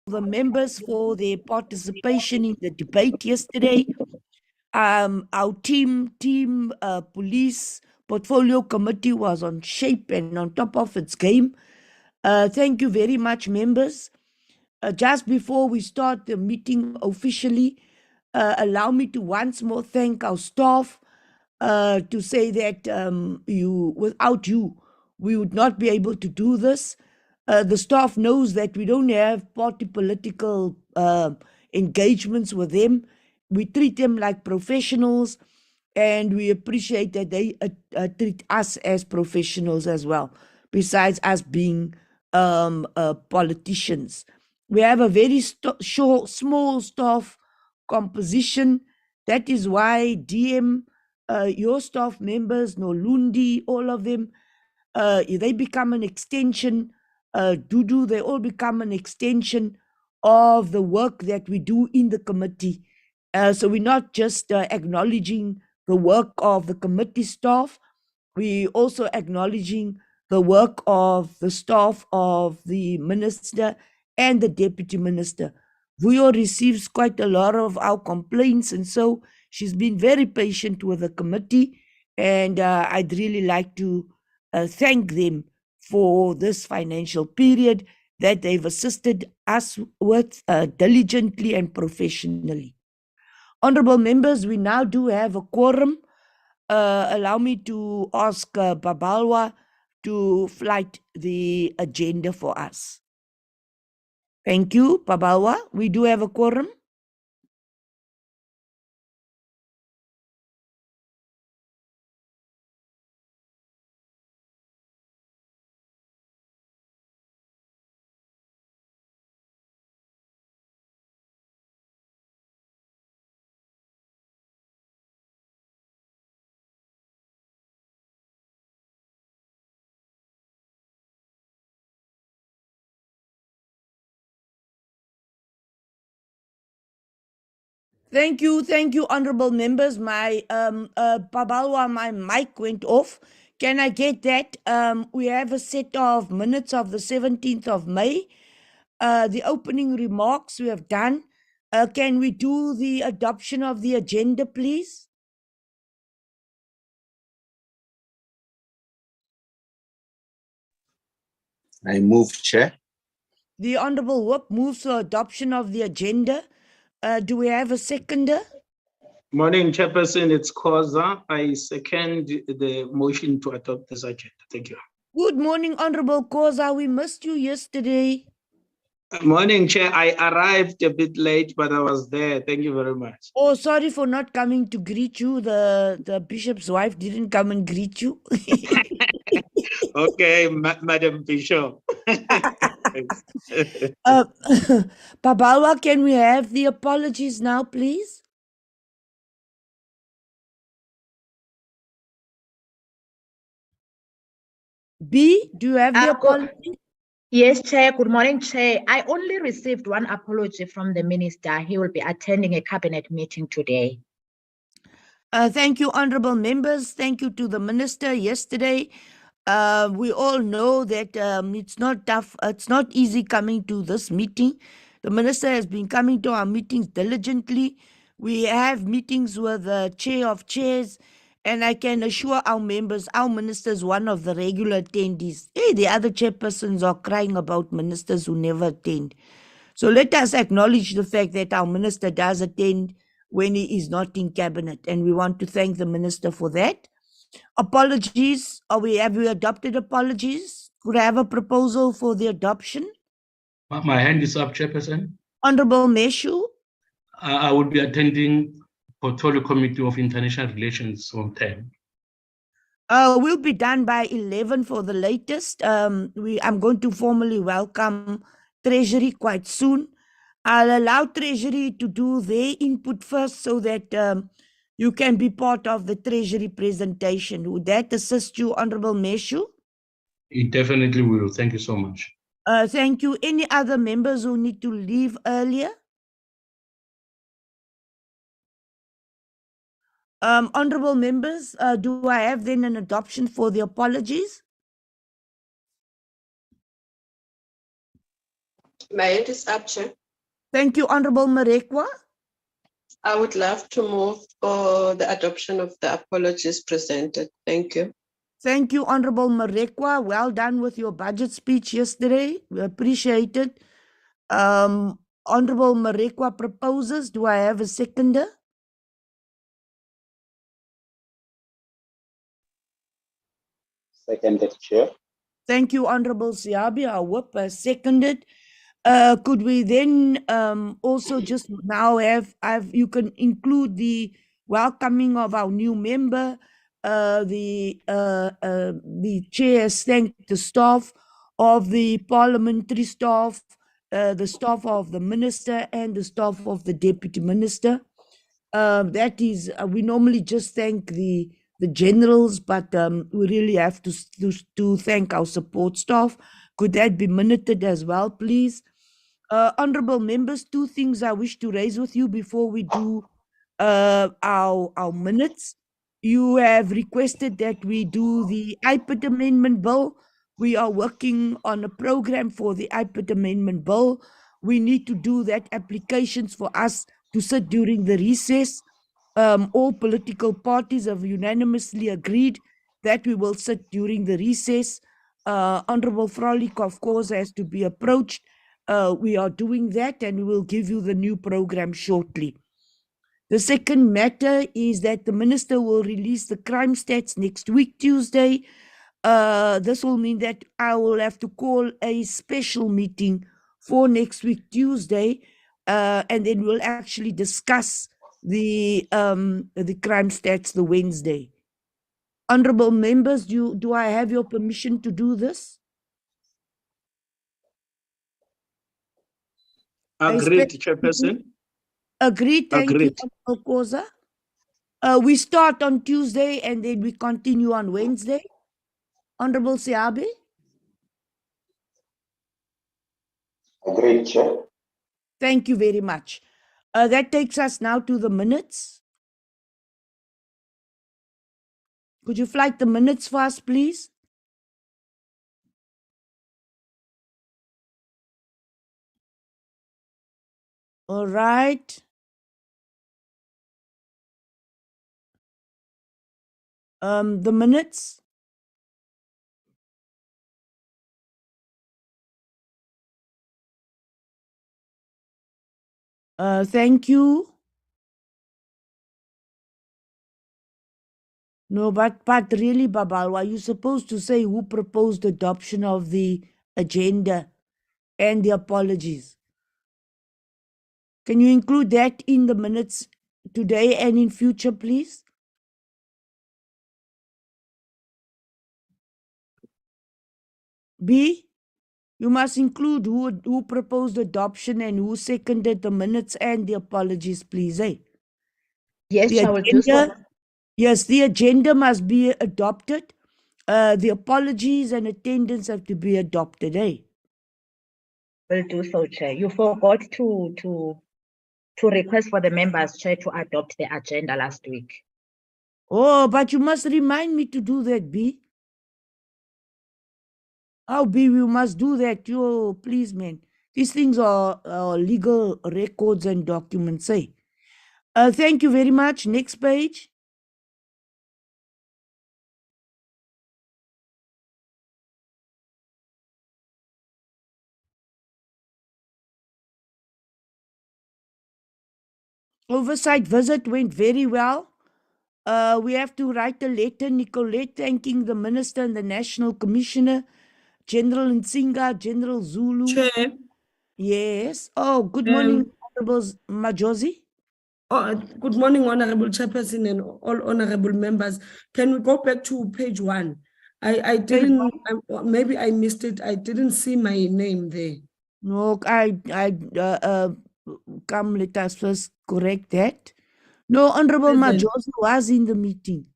the members for their participation in the debate yesterday. Our team police portfolio committee was on shape and on top of its game. Thank you very much, members. Just before we start the meeting officially, allow me to once more thank our staff, to say that without you, we would not be able to do this. The staff knows that we don't have party political engagements with them. We treat them like professionals, and we appreciate that they treat us as professionals as well, besides us being politicians. We have a very small staff composition. That is why DM, your staff members, Nolundi, all of them, they become an extension. Dudu, they all become an extension of the work that we do in the committee. So we're not just acknowledging the work of the committee staff, we also acknowledging the work of the staff of the minister and the deputy minister. Vuyo receives quite a lot of our complaints, and so she's been very patient with the committee, and I'd really like to thank them for this financial period that they've assisted us with diligently and professionally. Honorable members, we now do have a quorum. Allow me to ask Babalwa to flight the agenda for us. Thank you, Babalwa. We do have a quorum. Thank you, honorable members. My Babalwa, my mic went off. Can I get that? We have a set of minutes of the 17th of May. The opening remarks we have done. Can we do the adoption of the agenda, please? I move, Chair. The Honorable Whip moves for adoption of the agenda. Do we have a seconder? Morning, Chairperson. It's Khoza. I second the motion to adopt this agenda. Thank you. Good morning, Honorable Khoza. We missed you yesterday. Morning, Chair. I arrived a bit late, but I was there. Thank you very much. Oh, sorry for not coming to greet you. The bishop's wife didn't come and greet you. Okay, Madam Bishop. Babalwa, can we have the apologies now, please? B, do you have the apology? Yes, Chair. Good morning, Chair. I only received one apology from the minister. He will be attending a cabinet meeting today. Thank you, honorable members. Thank you to the minister yesterday. We all know that it's not tough. It's not easy coming to this meeting. The minister has been coming to our meetings diligently. We have meetings with the chair of chairs, and I can assure our members, our minister is one of the regular attendees. Hey, the other chairpersons are crying about ministers who never attend. So let us acknowledge the fact that our minister does attend when he is not in cabinet, and we want to thank the minister for that. Apologies. Have we adopted apologies? Could I have a proposal for the adoption? My hand is up, Chairperson. Honorable Meshu. I would be attending Portfolio Committee of International Relations on 10. We'll be done by 11 for the latest. I'm going to formally welcome Treasury quite soon. I'll allow Treasury to do their input first so that you can be part of the Treasury presentation. Would that assist you, Honorable Meshu? It definitely will. Thank you so much. Thank you. Any other members who need to leave earlier? Honorable members, do I have then an adoption for the apologies? My hand is up, Chair. Thank you, Honorable Marekwa. I would love to move for the adoption of the apologies presented. Thank you. Thank you, Honorable Marekwa. Well done with your budget speech yesterday. We appreciate it. Honorable Marekwa proposes. Do I have a seconder? Seconded, Chair. Thank you, Honorable Siabi. Our whip has seconded. Could we then also just now have you can include the welcoming of our new member. The chair has thanked the staff of the parliamentary staff, the staff of the minister, and the staff of the deputy minister. That is, we normally just thank the generals, but we really have to thank our support staff. Could that be minuted as well, please? Honorable members, two things I wish to raise with you before we do our minutes. You have requested that we do the IPID amendment bill. We are working on a program for the IPID amendment bill. We need to do that applications for us to sit during the recess. All political parties have unanimously agreed that we will sit during the recess. Honorable Frolic, of course, has to be approached. We are doing that, and we will give you the new program shortly. The second matter is that the minister will release the crime stats next week, Tuesday. This will mean that I will have to call a special meeting for next week, Tuesday, and then we'll actually discuss the crime stats the Wednesday. Honorable members, do I have your permission to do this? Agreed, Chairperson. Agreed. Thank Agreed. you, Honorable Koza. We start on Tuesday and then we continue on Wednesday. Honorable Siabe? Agreed, Chair. Thank you very much. That takes us now to the minutes. Could you flag the minutes for us, please? All right. The minutes. Thank you. No, but really, Babal, are you supposed to say who proposed adoption of the agenda and the apologies? Can you include that in the minutes today and in future, please? B, you must include who proposed adoption and who seconded the minutes and the apologies, please. Eh? Yes, The I will do so. Yes, the agenda must be adopted. The apologies and attendance have to be adopted. Eh? Will do so, Chair. You forgot to request for the members, Chair, to adopt the agenda last week. Oh, but you must remind me to do that, B. How, B, you must do that. Yo, please, man. These things are legal records and documents. Eh? Thank you very much. Next page. Oversight visit went very well. We have to write a letter, Nicolette, thanking the Minister and the National Commissioner, General Nsinga, General Zulu. Chair. Yes. Oh, good morning, Honorable Majosi. Good morning, Honorable Chairperson and all honorable members. Can we go back to page 1? I didn't, maybe I missed it. I didn't see my name there. No, come, let us first correct that. No, Honorable Majosi was in the meeting.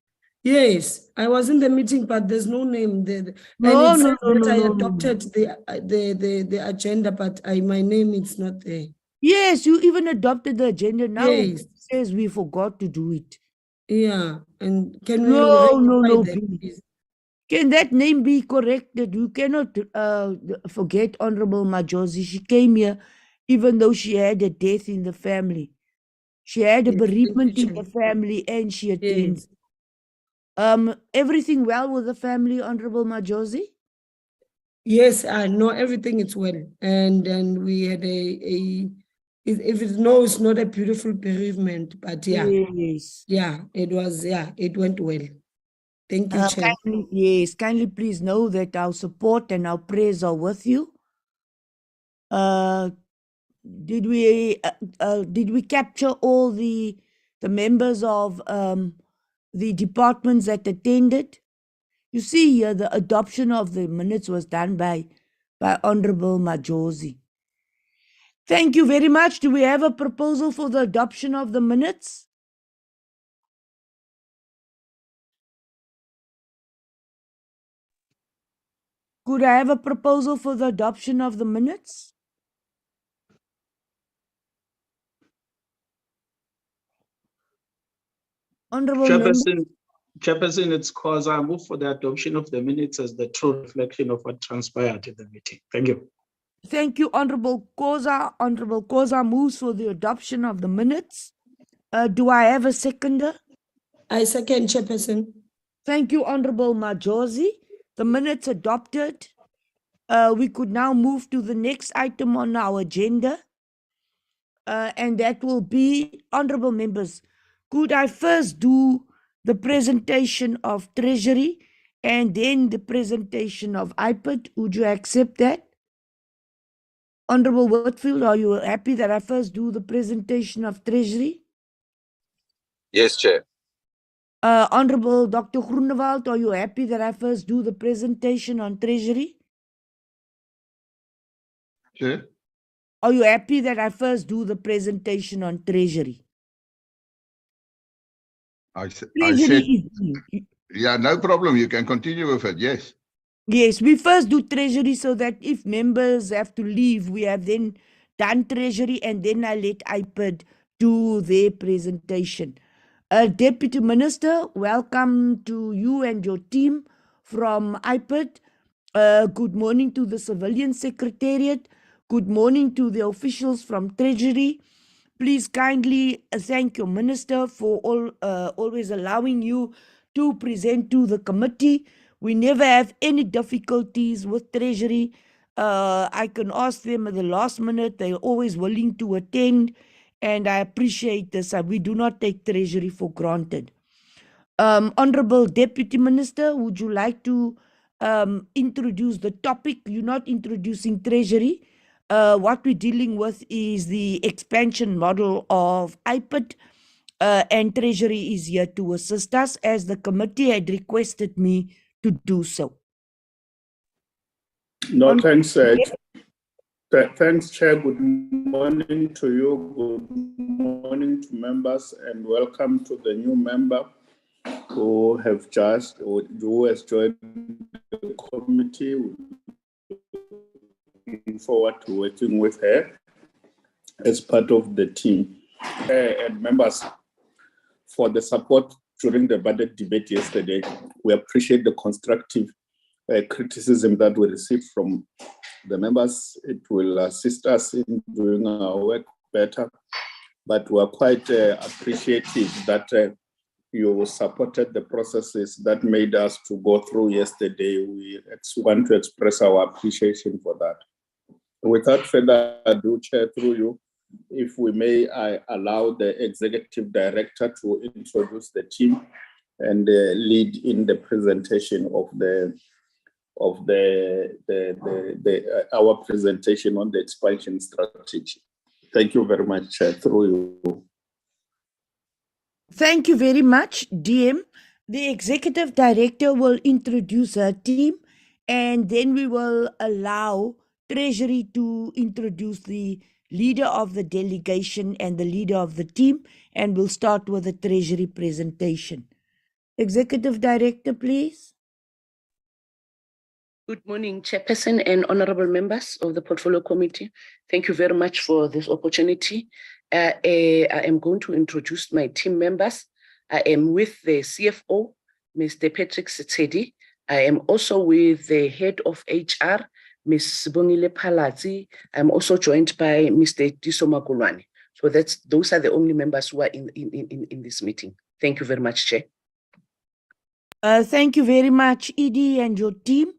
Yes, I was in the meeting, but there's no name there. No, and it no, says no, that no, I no, adopted the agenda, but my name is not there. Yes, you even adopted the agenda. Now Yes. it says we forgot to do it. Yeah, and can we No, rectify that, B. please? Can that name be corrected? You cannot forget Honorable Majosi. She came here even though she had a death in the family. She had a Yes, thank you, bereavement in the Chair. family and she attended. Yes. Everything well with the family, Honorable Majosi? Yes, I know everything is well. And we had if it's no, it's not a beautiful bereavement, but yeah, Yes. it went well. Thank you, Chair. Kindly please know that our support and our prayers are with you. Did we capture all the members of the departments that attended? You see here, the adoption of the minutes was done by Honorable Majosi. Thank you very much. Do we have a proposal for the adoption of the minutes? Could I have a proposal for the adoption of the minutes? Honorable members. Chairperson, it's cause I move for the adoption of the minutes as the true reflection of what transpired in the meeting. Thank you. Thank you, Honorable Koza. Honorable Koza moves for the adoption of the minutes. Do I have a seconder? I second, Chairperson. Thank you, Honorable Majosi. The minutes adopted. We could now move to the next item on our agenda. And that will be, honorable members, could I first do the presentation of Treasury and then the presentation of IPID? Would you accept that? Honorable Whitfield, are you happy that I first do the presentation of Treasury? Yes, Chair. Honorable Dr. Groenewald, are you happy that I first do the presentation on Treasury? Chair. Are you happy that I first do the presentation on Treasury? I said, Yeah, no problem. You can continue with it. Yes. Yes, we first do Treasury so that if members have to leave, we have then done Treasury and then I let IPID do their presentation. Deputy Minister, welcome to you and your team from IPID. Good morning to the Civilian Secretariat. Good morning to the officials from Treasury. Please kindly thank your minister for always allowing you to present to the committee. We never have any difficulties with Treasury. I can ask them at the last minute. They're always willing to attend, and I appreciate this. We do not take Treasury for granted. Honorable Deputy Minister, would you like to introduce the topic? You're not introducing Treasury. What we're dealing with is the expansion model of IPID, and Treasury is here to assist us as the committee had requested me to do so. No, thanks, thanks, Chair. Good morning to you. Good morning to members, and welcome to the new member who has joined the committee. Looking forward to working with her as part of the team. And members, for the support during the budget debate yesterday. We appreciate the constructive criticism that we received from the members. It will assist us in doing our work better. But we are quite appreciative that you supported the processes that made us to go through yesterday. We want to express our appreciation for that. Without further ado, Chair, through you, if we may, I allow the Executive Director to introduce the team and lead in the presentation of our presentation on the expansion strategy. Thank you very much, Chair, through you. Thank you very much, DM. The Executive Director will introduce her team, and then we will allow Treasury to introduce the leader of the delegation and the leader of the team, and we'll start with the Treasury presentation. Executive Director, please. Good morning, Chairperson and honorable members of the Portfolio Committee. Thank you very much for this opportunity. I am going to introduce my team members. I am with the CFO, Mr. Patrick Setsedi. I am also with the head of HR, Ms. Bongile Palatsi. I'm also joined by Mr. Tiso Magulwane. So those are the only members who are in this meeting. Thank you very much, Chair. Thank you very much, Edie and your team.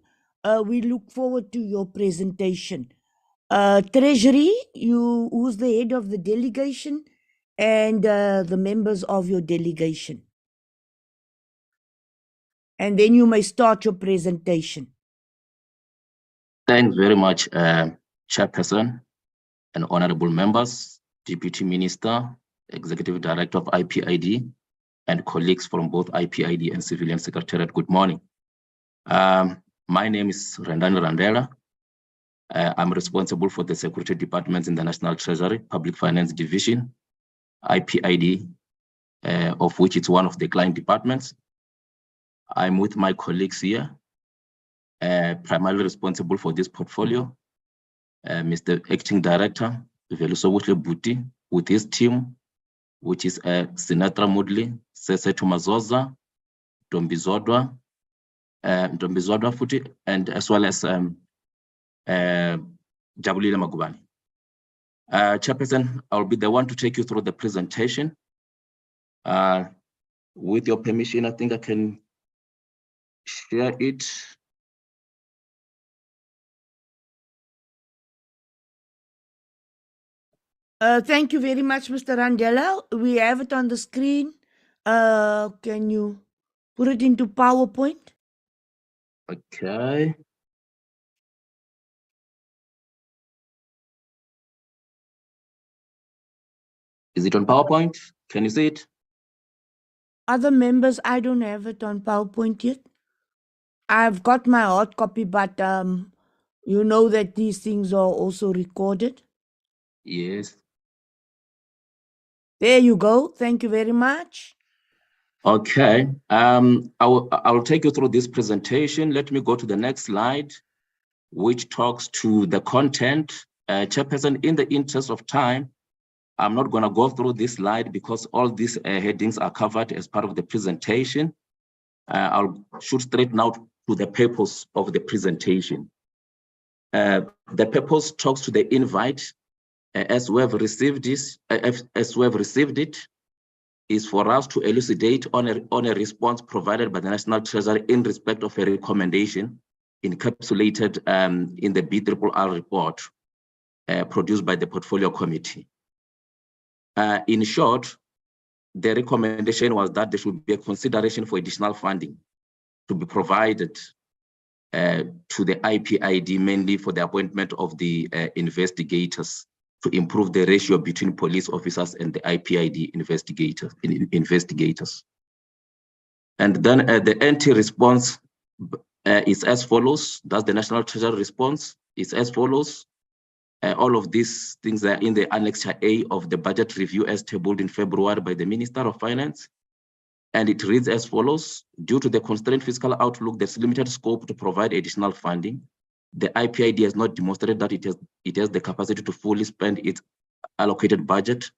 We look forward to your presentation. Treasury, who's the head of the delegation and the members of your delegation. And then you may start your presentation. Thanks very much, Chairperson and honorable members, Deputy Minister, Executive Director of IPID, and colleagues from both IPID and Civilian Secretariat. Good morning. My name is Rendani Randela. I'm responsible for the security departments in the National Treasury, Public Finance Division, IPID, of which it's one of the client departments. I'm with my colleagues here, primarily responsible for this portfolio, Mr. Acting Director, Velusobuhle Buti, with his team, which is Sinatra Mudli, Sesetu Mazoza, Dombizodwa Futi, and as well as Jabulile Magubani. Chairperson, I'll be the one to take you through the presentation. With your permission, I think I can share it. Thank you very much, Mr. Randela. We have it on the screen. Can you put it into PowerPoint? Okay. Is it on PowerPoint? Can you see it? Other members, I don't have it on PowerPoint yet. I've got my hard copy, but you know that these things are also recorded. Yes. There you go. Thank you very much. Okay. I'll take you through this presentation. Let me go to the next slide, which talks to the content. Chairperson, in the interest of time, I'm not going to go through this slide because all these headings are covered as part of the presentation. I'll shoot straight now to the purpose of the presentation. The purpose talks to the invite as we have received this, is for us to elucidate on a response provided by the National Treasury in respect of a recommendation encapsulated in the BRRR report produced by the Portfolio Committee. In short, the recommendation was that there should be a consideration for additional funding to be provided to the IPID, mainly for the appointment of the investigators to improve the ratio between police officers and the IPID investigators. And then the anti-response is as follows. That's the National Treasury response. It's as follows. All of these things are in the Annexure A of the budget review as tabled in February by the Minister of Finance. And it reads as follows. Due to the constrained fiscal outlook, there's limited scope to provide additional funding. The IPID has not demonstrated that it has the capacity to fully spend its allocated budget.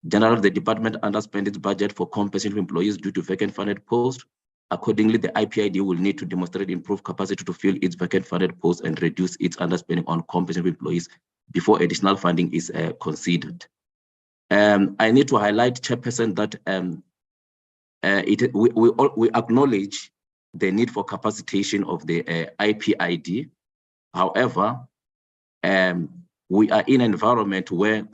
Generally, the department underspent its budget for compensation to employees due to vacant funded posts. Accordingly, the IPID will need to demonstrate improved capacity to fill its vacant funded posts and reduce its underspending on compensation to employees before additional funding is considered. I need to highlight, Chairperson, that we acknowledge the need for capacitation of the IPID. However, we are in an environment where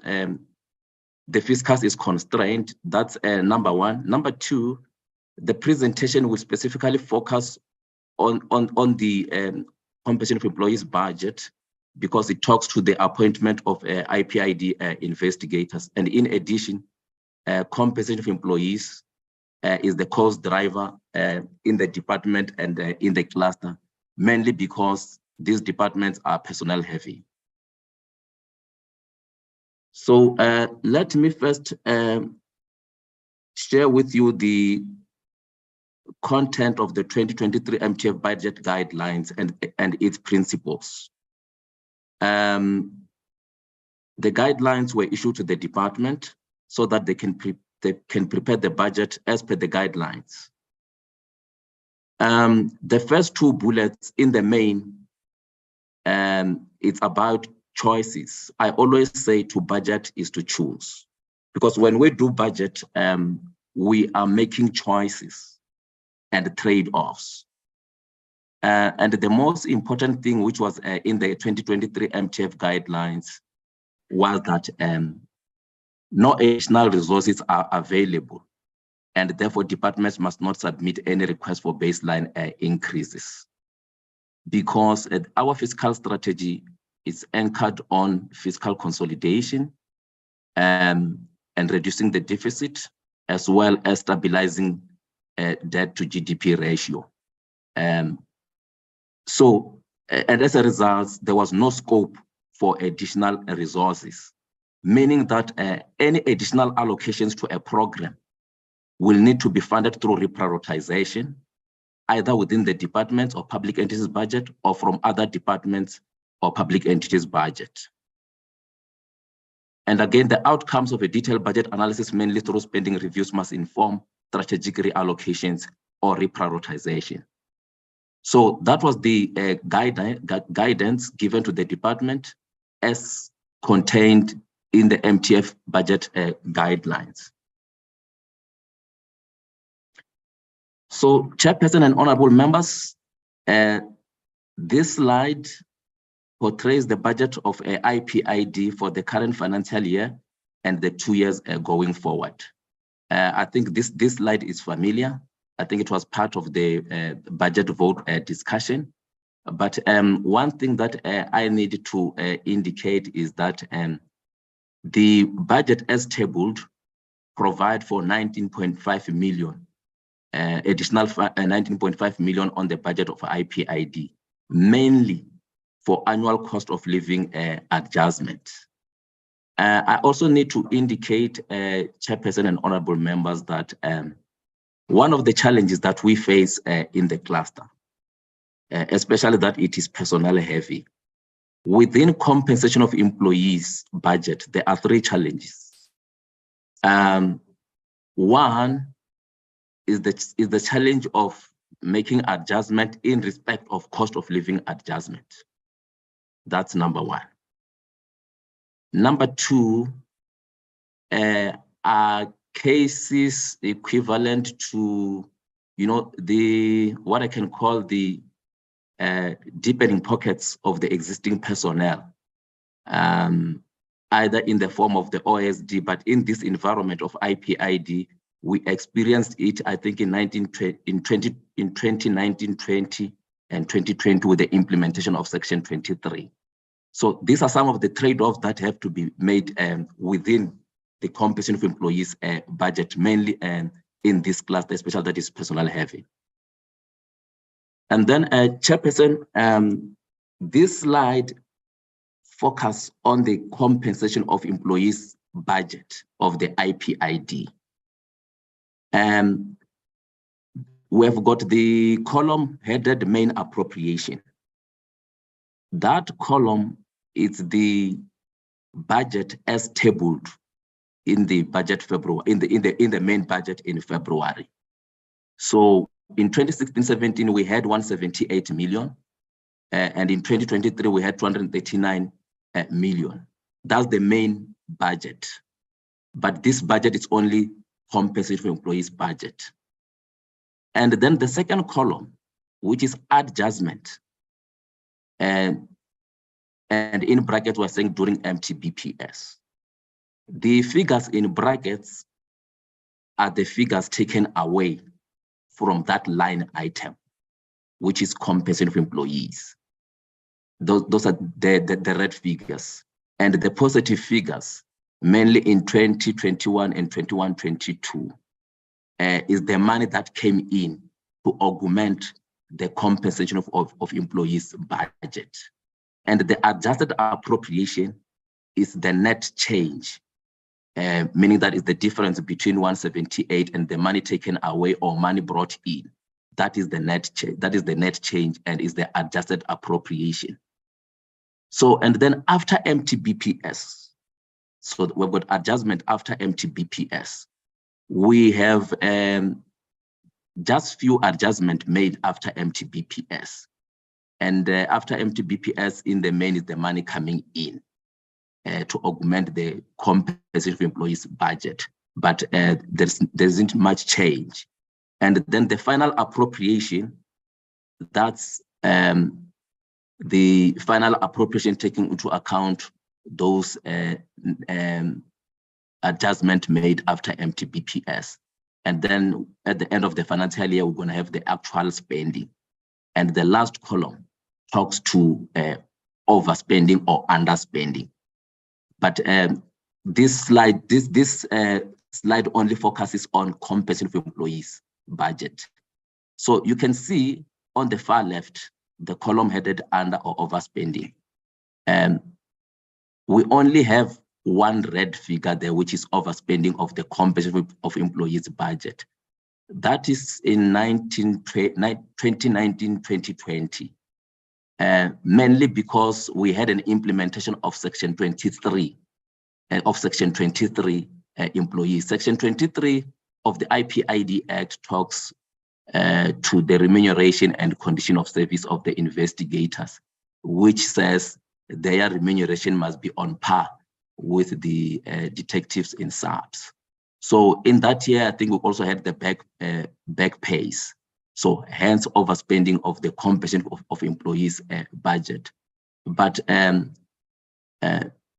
the fiscus is constrained. That's number one. Number two, the presentation will specifically focus on the compensation of employees budget because it talks to the appointment of IPID investigators. And in addition, compensation of employees is the cost driver in the department and in the cluster, mainly because these departments are personnel heavy. So let me first share with you the content of the 2023 MTF budget guidelines and its principles. The guidelines were issued to the department so that they can prepare the budget as per the guidelines. The first two bullets in the main, it's about choices. I always say to budget is to choose, because when we do budget, we are making choices and trade-offs. And the most important thing, which was in the 2023 MTF guidelines, was that no additional resources are available, and therefore departments must not submit any request for baseline increases, because our fiscal strategy is anchored on fiscal consolidation and reducing the deficit, as well as stabilizing debt to GDP ratio. So, and as a result, there was no scope for additional resources, meaning that any additional allocations to a program will need to be funded through reprioritization, either within the department or public entities budget or from other departments or public entities budget. And again, the outcomes of a detailed budget analysis, mainly through spending reviews, must inform strategic reallocations or reprioritization. So that was the guidance given to the department as contained in the MTF budget guidelines. So, Chairperson and honorable members, this slide portrays the budget of IPID for the current financial year and the 2 years going forward. I think this slide is familiar. I think it was part of the budget vote discussion. But one thing that I need to indicate is that the budget as tabled provide for 19.5 million, additional 19.5 million on the budget of IPID, mainly for annual cost of living adjustment. I also need to indicate, Chairperson and honorable members, that one of the challenges that we face in the cluster, especially that it is personnel heavy, within compensation of employees budget, there are three challenges. One is the challenge of making adjustment in respect of cost of living adjustment. That's number one. Number two are cases equivalent to, what I can call the deepening pockets of the existing personnel, either in the form of the OSD, but in this environment of IPID, we experienced it, I think, in 2019-20 and 2020 with the implementation of Section 23. So these are some of the trade-offs that have to be made within the compensation of employees budget, mainly in this cluster, especially that is personnel heavy. And then, Chairperson, this slide focus on the compensation of employees budget of the IPID. We have got the column headed main appropriation. That column is the budget as tabled in the budget February, in the main budget in February. So in 2016-17 we had 178 million, and in 2023 we had 239 million. That's the main budget. But this budget is only compensation for employees budget. And then the second column, which is adjustment, and in brackets we're saying during MTBPS. The figures in brackets are the figures taken away from that line item, which is compensation for employees. Those are the red figures. And the positive figures, mainly in 2021 and 21-22, is the money that came in to augment the compensation of employees budget. And the adjusted appropriation is the net change, meaning that is the difference between 178 and the money taken away or money brought in. That is the net change. That is the net change and is the adjusted appropriation. So, and then after MTBPS, so we've got adjustment after MTBPS, we have just few adjustments made after MTBPS. And after MTBPS, in the main is the money coming in to augment the compensation for employees budget. But there isn't much change. And then the final appropriation, that's the final appropriation taking into account those adjustments made after MTBPS. And then at the end of the financial year, we're going to have the actual spending. And the last column talks to overspending or underspending. But this slide only focuses on compensation for employees budget. So you can see on the far left, the column headed under or overspending. We only have one red figure there, which is overspending of the compensation of employees budget. That is in 2019-2020, mainly because we had an implementation of Section 23 employees. Section 23 of the IPID Act talks to the remuneration and condition of service of the investigators, which says their remuneration must be on par with the detectives in SAPS. So in that year, I think we also had the back pays. So hence overspending of the compensation of employees budget. But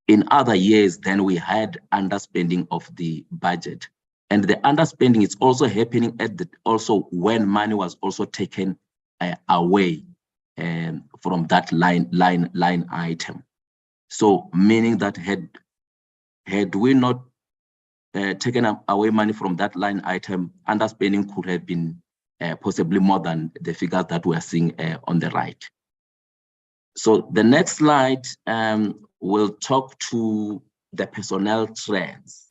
in other years, then we had underspending of the budget. And the underspending is also happening also when money was also taken away from that line item. So meaning that had we not taken away money from that line item, underspending could have been possibly more than the figures that we are seeing on the right. So the next slide will talk to the personnel trends.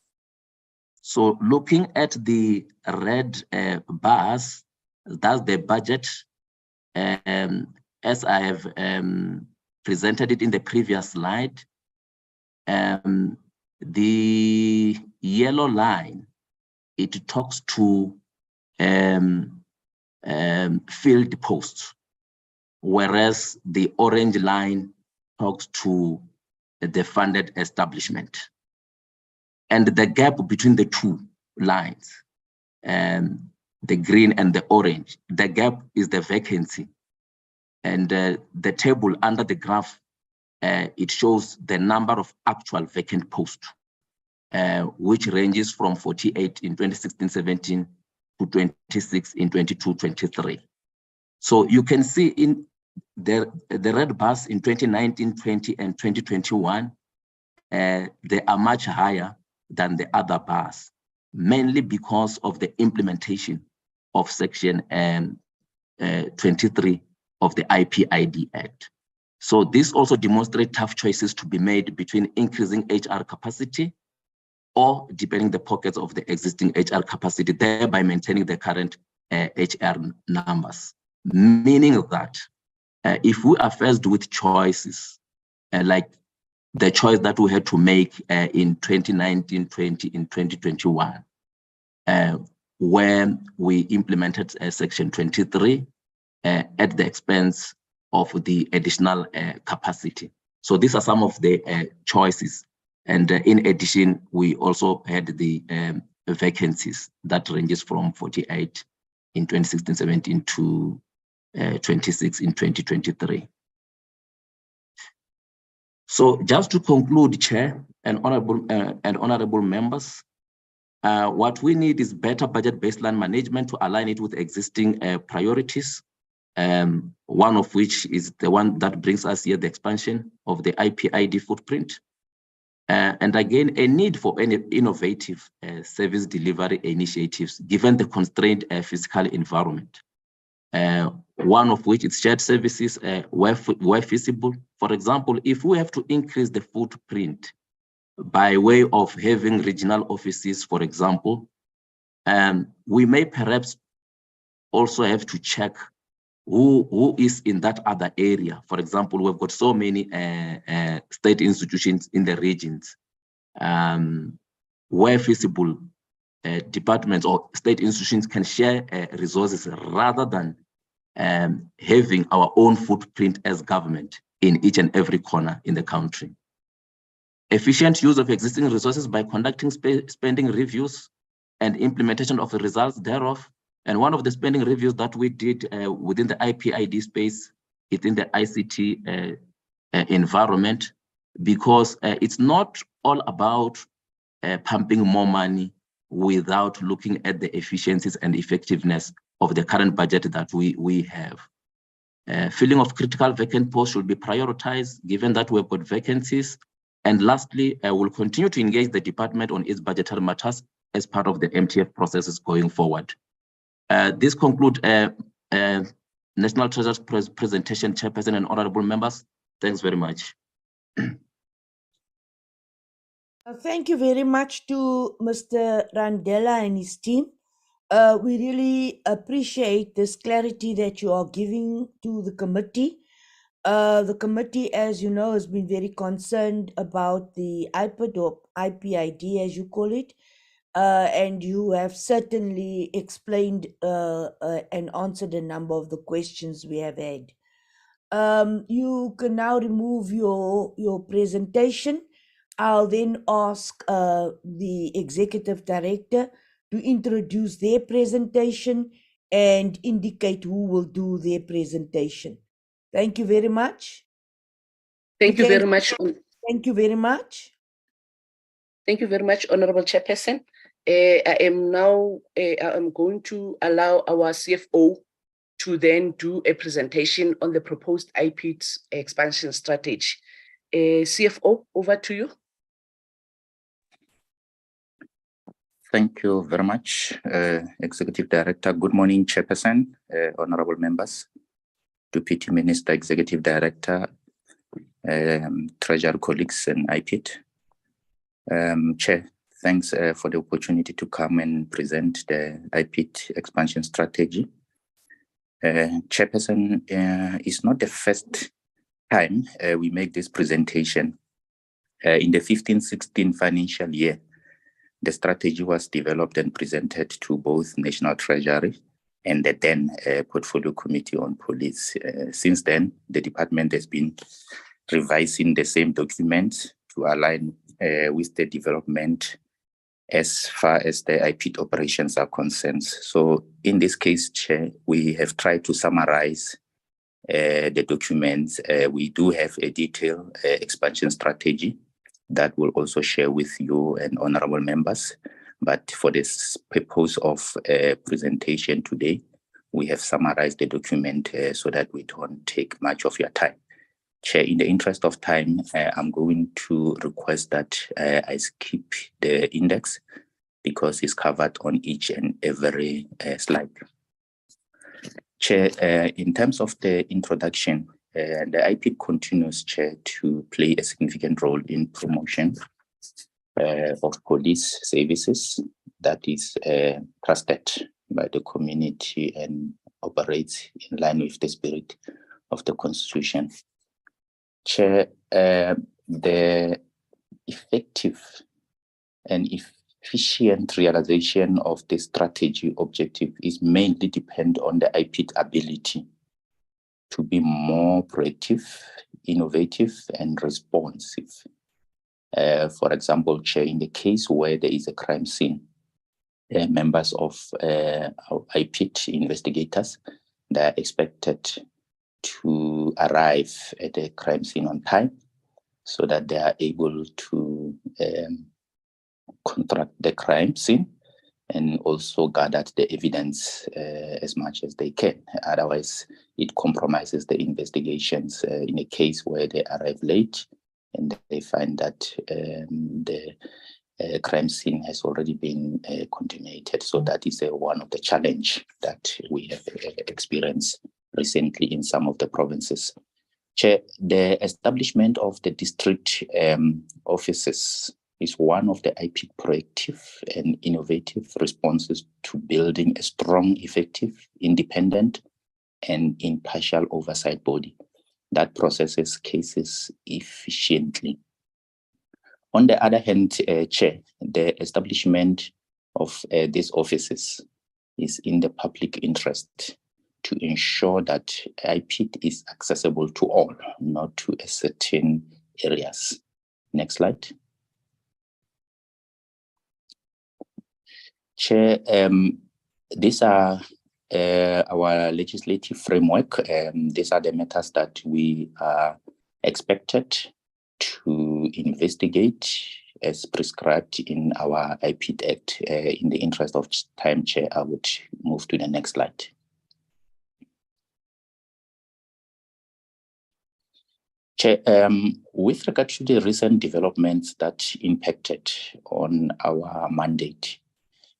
So looking at the red bars, that's the budget as I have presented it in the previous slide. The yellow line, it talks to field posts, whereas the orange line talks to the funded establishment. And the gap between the two lines, the green and the orange, the gap is the vacancy. And the table under the graph, it shows the number of actual vacant posts, which ranges from 48 in 2016-17 to 26 in 22-23. So you can see in the red bars in 2019-20 and 2021, they are much higher than the other bars, mainly because of the implementation of Section 23 of the IPID Act. So this also demonstrates tough choices to be made between increasing HR capacity or deepening the pockets of the existing HR capacity, thereby maintaining the current HR numbers. Meaning that if we are faced with choices like the choice that we had to make in 2019-20 in 2021, when we implemented Section 23 at the expense of the additional capacity. So these are some of the choices. And in addition, we also had the vacancies that ranges from 48 in 2016-17 to 26 in 2023. So just to conclude, Chair and honorable members, what we need is better budget baseline management to align it with existing priorities. One of which is the one that brings us here, the expansion of the IPID footprint. And again, a need for any innovative service delivery initiatives, given the constrained physical environment. One of which is shared services where feasible. For example, if we have to increase the footprint by way of having regional offices, for example, we may perhaps also have to check who is in that other area. For example, we've got so many state institutions in the regions. Where feasible, departments or state institutions can share resources rather than having our own footprint as government in each and every corner in the country. Efficient use of existing resources by conducting spending reviews and implementation of the results thereof. And one of the spending reviews that we did within the IPID space, within the ICT environment, because it's not all about pumping more money without looking at the efficiencies and effectiveness of the current budget that we have. Filling of critical vacant posts should be prioritized, given that we've got vacancies. And lastly, we'll continue to engage the department on its budgetary matters as part of the MTF processes going forward. This concludes National Treasury's presentation, Chairperson and honorable members. Thanks very much. Thank you very much to Mr. Randela and his team. We really appreciate this clarity that you are giving to the committee. The committee, as you know, has been very concerned about the IPID or IPID, as you call it, and you have certainly explained and answered a number of the questions we have had. You can now remove your presentation. I'll then ask the executive director to introduce their presentation and indicate who will do their presentation. Thank you very much. Thank you very much. Thank you very much. Thank you very much, Honorable Chairperson. I am now I'm going to allow our CFO to then do a presentation on the proposed IPID expansion strategy. CFO, over to you. Thank you very much, Executive Director. Good morning, Chairperson, honorable members, Deputy Minister, Executive Director, Treasury colleagues and IPID. Chair, thanks for the opportunity to come and present the IPID expansion strategy. Chairperson, it's not the first time we make this presentation. In the 15-16 financial year, the strategy was developed and presented to both National Treasury and the then Portfolio Committee on Police. Since then, the department has been revising the same document to align with the development as far as the IPID operations are concerned. So in this case, Chair, we have tried to summarize the documents. We do have a detailed expansion strategy that we'll also share with you and honorable members. But for this purpose of presentation today, we have summarized the document so that we don't take much of your time. Chair, in the interest of time, I'm going to request that I skip the index because it's covered on each and every slide. Chair, in terms of the introduction, the IPID continues, Chair, to play a significant role in promotion of police services that is trusted by the community and operates in line with the spirit of the Constitution. Chair, the effective and efficient realization of the strategy objective is mainly depend on the IPID ability to be more proactive, innovative, and responsive. For example, Chair, in the case where there is a crime scene, members of our IPID investigators, they are expected to arrive at the crime scene on time so that they are able to contract the crime scene and also gather the evidence as much as they can. Otherwise, it compromises the investigations in a case where they arrive late and they find that the crime scene has already been contaminated. So that is one of the challenges that we have experienced recently in some of the provinces. Chair, the establishment of the district offices is one of the IPID proactive and innovative responses to building a strong, effective, independent, and impartial oversight body that processes cases efficiently. On the other hand, Chair, the establishment of these offices is in the public interest to ensure that IPID is accessible to all, not to a certain areas. Next slide. Chair, these are our legislative framework. These are the matters that we are expected to investigate as prescribed in our IPID Act. In the interest of time, Chair, I would move to the next slide. Chair, with regard to the recent developments that impacted on our mandate,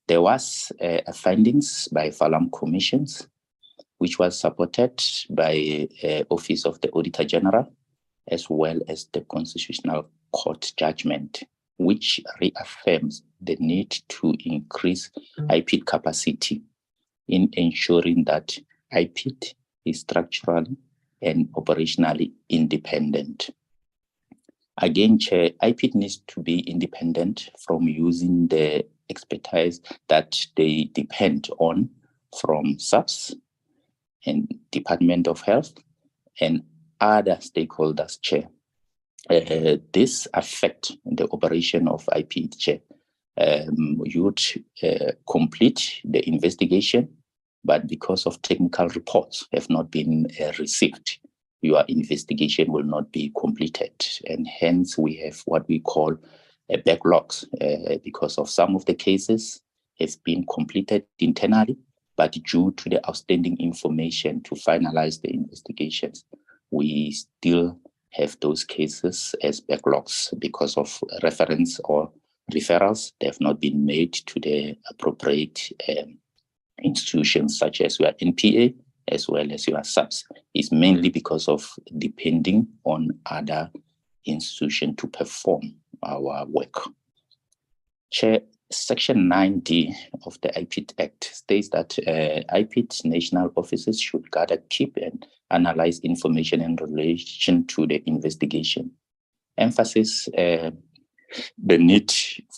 there was findings by Falam commissions, which was supported by Office of the Auditor General, as well as the Constitutional Court judgment, which reaffirms the need to increase IPID capacity in ensuring that IPID is structurally and operationally independent. Again, Chair, IPID needs to be independent from using the expertise that they depend on from SAPS and Department of Health and other stakeholders, Chair. This affects the operation of IPID, Chair. You would complete the investigation, but because of technical reports have not been received, your investigation will not be completed. And hence we have what we call backlogs because of some of the cases have been completed internally, but due to the outstanding information to finalize the investigations, we still have those cases as backlogs because of reference or referrals. They have not been made to the appropriate institutions such as your NPA as well as your SAPS. It's mainly because of depending on other institutions to perform our work. Chair, Section 9D of the IPID Act states that IPID's national offices should gather, keep, and analyze information in relation to the investigation. Emphasis the need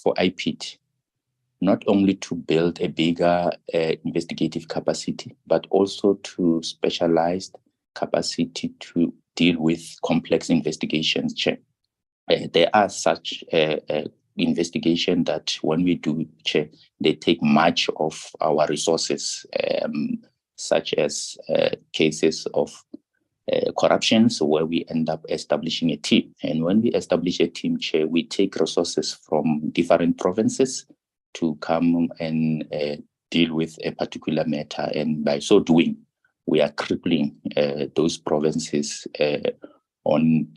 for IPID not only to build a bigger investigative capacity, but also to specialized capacity to deal with complex investigations. Chair. There are such investigation that when we do, Chair, they take much of our resources, such as cases of corruptions where we end up establishing a team. And when we establish a team, Chair, we take resources from different provinces to come and deal with a particular matter. And by so doing, we are crippling those provinces on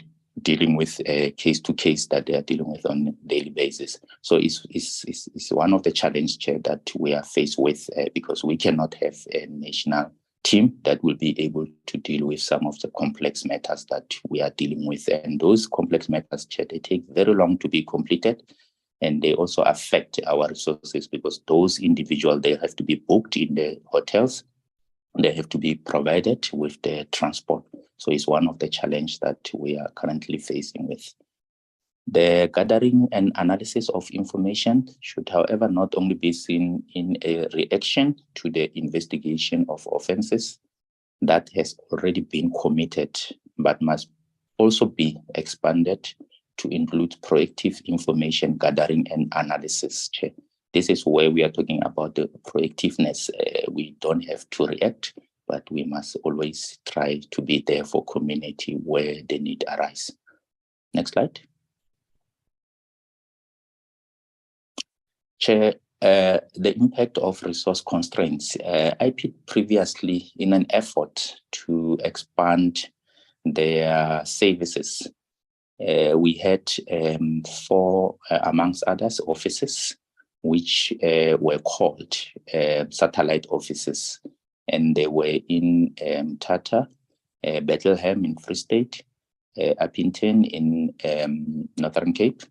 dealing with a case-to-case that they are dealing with on a daily basis. So it's one of the challenges, Chair, that we are faced with because we cannot have a national team that will be able to deal with some of the complex matters that we are dealing with. And those complex matters, Chair, they take very long to be completed. And they also affect our resources because those individuals, they have to be booked in the hotels. They have to be provided with the transport. So it's one of the challenges that we are currently facing with. The gathering and analysis of information should, however, not only be seen in a reaction to the investigation of offenses that has already been committed, but must also be expanded to include proactive information gathering and analysis. Chair. This is where we are talking about the proactiveness. We don't have to react, but we must always try to be there for community where the need arises. Next slide. Chair, the impact of resource constraints. IPID previously, in an effort to expand their services, we had 4, amongst others, offices, which were called satellite offices. And they were in Tata, Bethlehem in Free State, Appington in Northern Cape,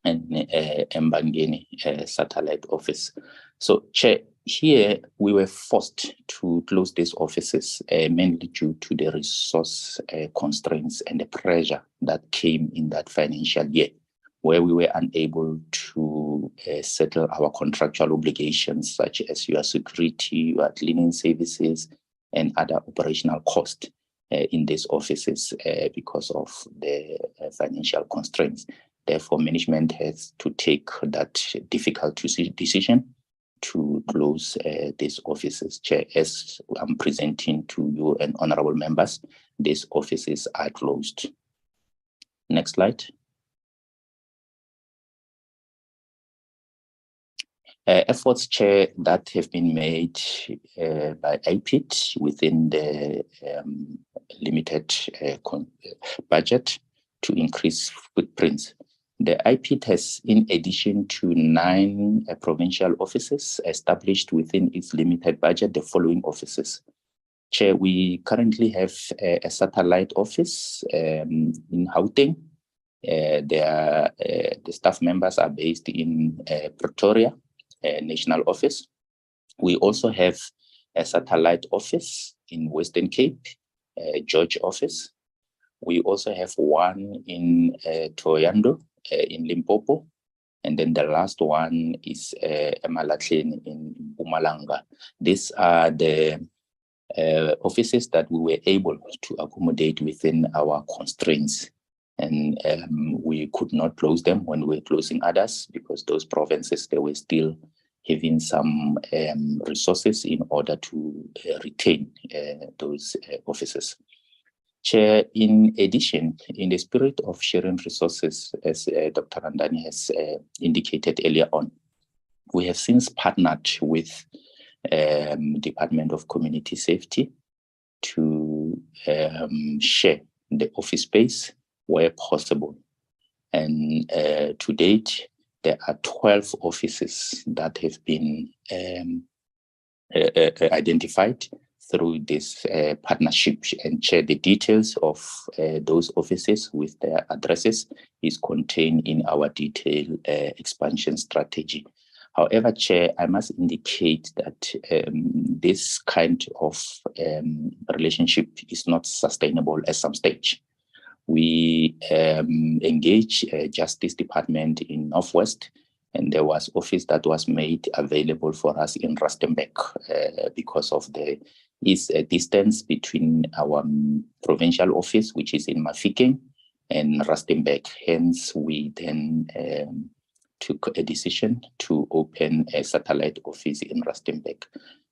and Mbangeni satellite office. So, Chair, here we were forced to close these offices mainly due to the resource constraints and the pressure that came in that financial year. where we were unable to settle our contractual obligations, such as your security, your cleaning services, and other operational costs in these offices because of the financial constraints. Therefore, management has to take that difficult decision to close these offices. Chair, as I'm presenting to you and honorable members, these offices are closed. Next slide. Efforts, Chair, that have been made by IPID within the limited budget to increase footprints. The IPID has, in addition to 9 provincial offices established within its limited budget, the following offices. Chair, we currently have a satellite office in Gauteng. The staff members are based in Pretoria National Office. We also have a satellite office in Western Cape, George Office. We also have one in Thohoyandou in Limpopo. And then the last one is Emalahleni in Mpumalanga. These are the offices that we were able to accommodate within our constraints. And we could not close them when we were closing others because those provinces, they were still having some resources in order to retain those offices. Chair, in addition, in the spirit of sharing resources, as Dr. Randani has indicated earlier on, we have since partnered with Department of Community Safety to share the office space where possible. And to date, there are 12 offices that have been identified through this partnership, and share the details of those offices with their addresses is contained in our detailed expansion strategy. However, Chair, I must indicate that this kind of relationship is not sustainable at some stage. We engage Justice Department in Northwest, and there was office that was made available for us in Rustenburg because of the distance between our provincial office, which is in Mafikeng, and Rustenburg. Hence, we then took a decision to open a satellite office in Rustenburg.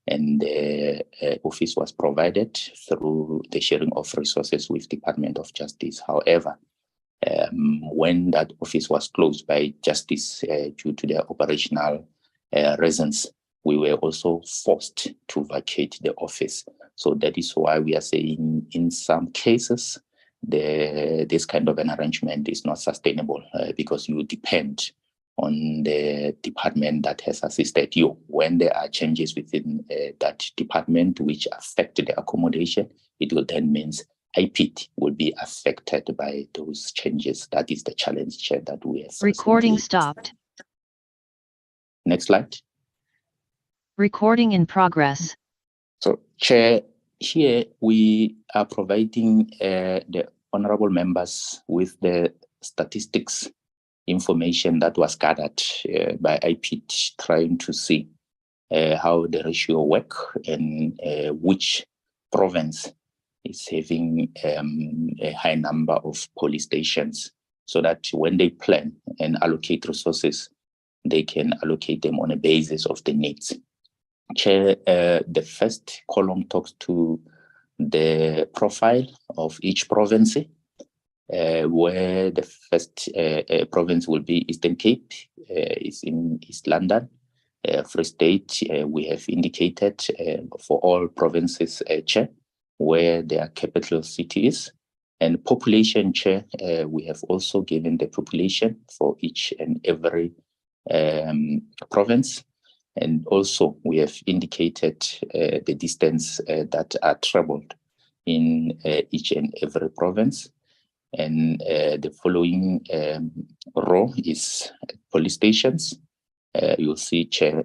And the office was provided through the sharing of resources with Department of Justice. However, when that office was closed by Justice due to their operational reasons, we were also forced to vacate the office. So that is why we are saying in some cases, this kind of an arrangement is not sustainable because you depend on the department that has assisted you. When there are changes within that department which affect the accommodation, it will then mean IPID will be affected by those changes. That is the challenge, Chair, that we have. Recording stopped. Next slide. Recording in progress. So, Chair, here we are providing the honorable members with the statistics information that was gathered by IPID, trying to see how the ratio work and which province is having a high number of police stations, so that when they plan and allocate resources, they can allocate them on a basis of the needs. Chair, the first column talks to the profile of each province, where the first province will be Eastern Cape, is in East London. Free State, we have indicated for all provinces, Chair, where their capital city is. And population, Chair, we have also given the population for each and every province. And also we have indicated the distance that are traveled in each and every province. And the following row is police stations. You'll see, Chair,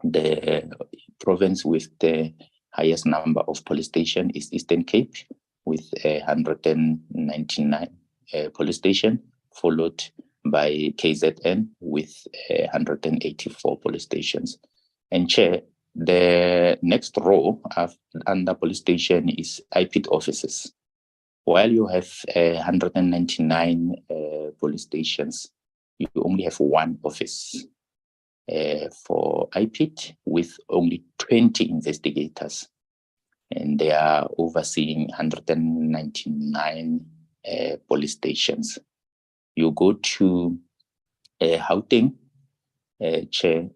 the province with the highest number of police stations is Eastern Cape with 199 police stations, followed by KZN with 184 police stations. And Chair, the next row under police station is IPID offices. While you have 199 police stations, you only have one office for IPID with only 20 investigators. And they are overseeing 199 police stations. You go to Gauteng, Chair,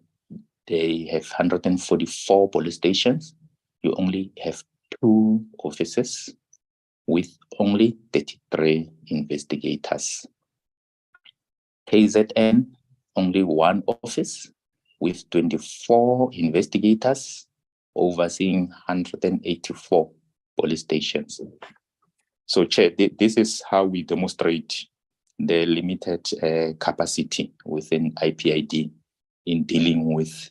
they have 144 police stations. You only have 2 offices with only 33 investigators. KZN, only 1 office with 24 investigators overseeing 184 police stations. So, Chair, this is how we demonstrate the limited capacity within IPID in dealing with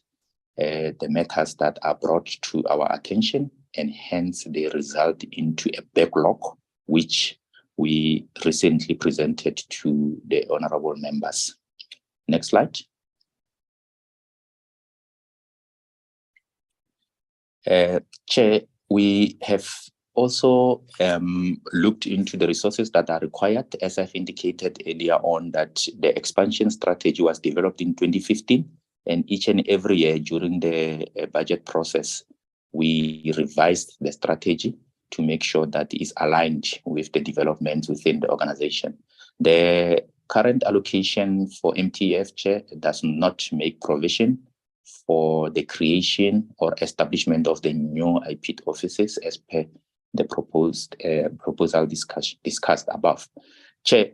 the matters that are brought to our attention, and hence they result into a backlog, which we recently presented to the honorable members. Next slide. Chair, we have also looked into the resources that are required. As I've indicated earlier on, that the expansion strategy was developed in 2015, and each and every year during the budget process, we revised the strategy to make sure that it is aligned with the developments within the organization. The current allocation for MTF, Chair, does not make provision for the creation or establishment of the new IPID offices as per the proposed proposal discussed above. Chair,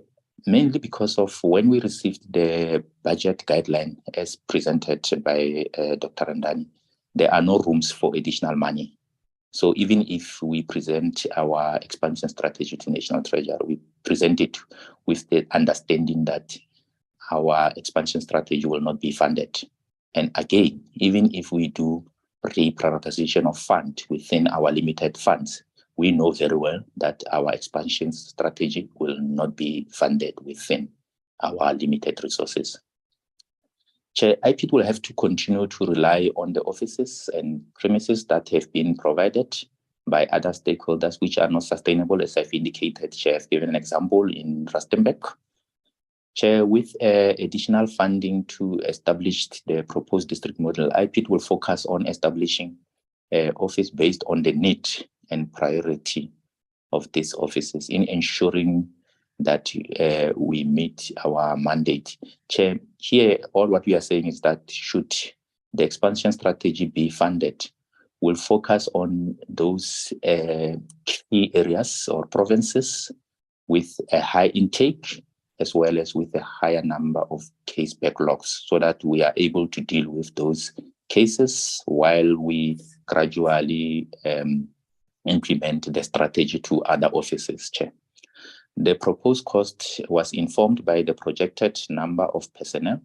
mainly because of when we received the budget guideline as presented by Dr. Randani, there are no rooms for additional money. So even if we present our expansion strategy to National Treasury, we present it with the understanding that our expansion strategy will not be funded. And again, even if we do reprioritization of funds within our limited funds, we know very well that our expansion strategy will not be funded within our limited resources. Chair, IPID will have to continue to rely on the offices and premises that have been provided by other stakeholders which are not sustainable, as I've indicated. Chair, I've given an example in Rustenburg. Chair, with additional funding to establish the proposed district model, IPID will focus on establishing an office based on the need and priority of these offices in ensuring that we meet our mandate. Chair, here all what we are saying is that should the expansion strategy be funded, we'll focus on those key areas or provinces with a high intake as well as with a higher number of case backlogs, so that we are able to deal with those cases while we gradually implement the strategy to other offices, Chair. The proposed cost was informed by the projected number of personnel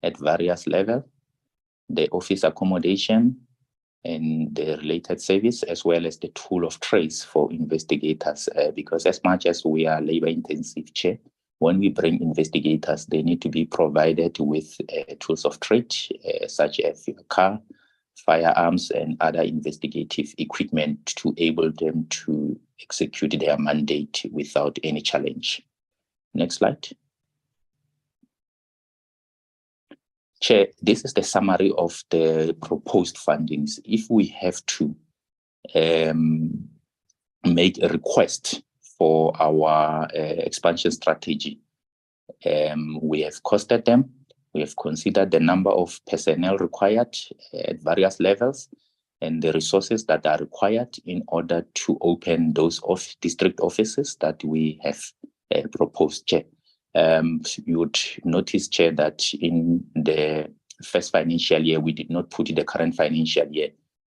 at various levels, the office accommodation and the related service, as well as the tool of trace for investigators, because as much as we are labor intensive, Chair, when we bring investigators, they need to be provided with tools of trade, such as a car, firearms, and other investigative equipment to enable them to execute their mandate without any challenge. Next slide. Chair, this is the summary of the proposed fundings. If we have to make a request for our expansion strategy, we have costed them. We have considered the number of personnel required at various levels and the resources that are required in order to open those district offices that we have proposed, Chair. You would notice, Chair, that in the first financial year, we did not put the current financial year.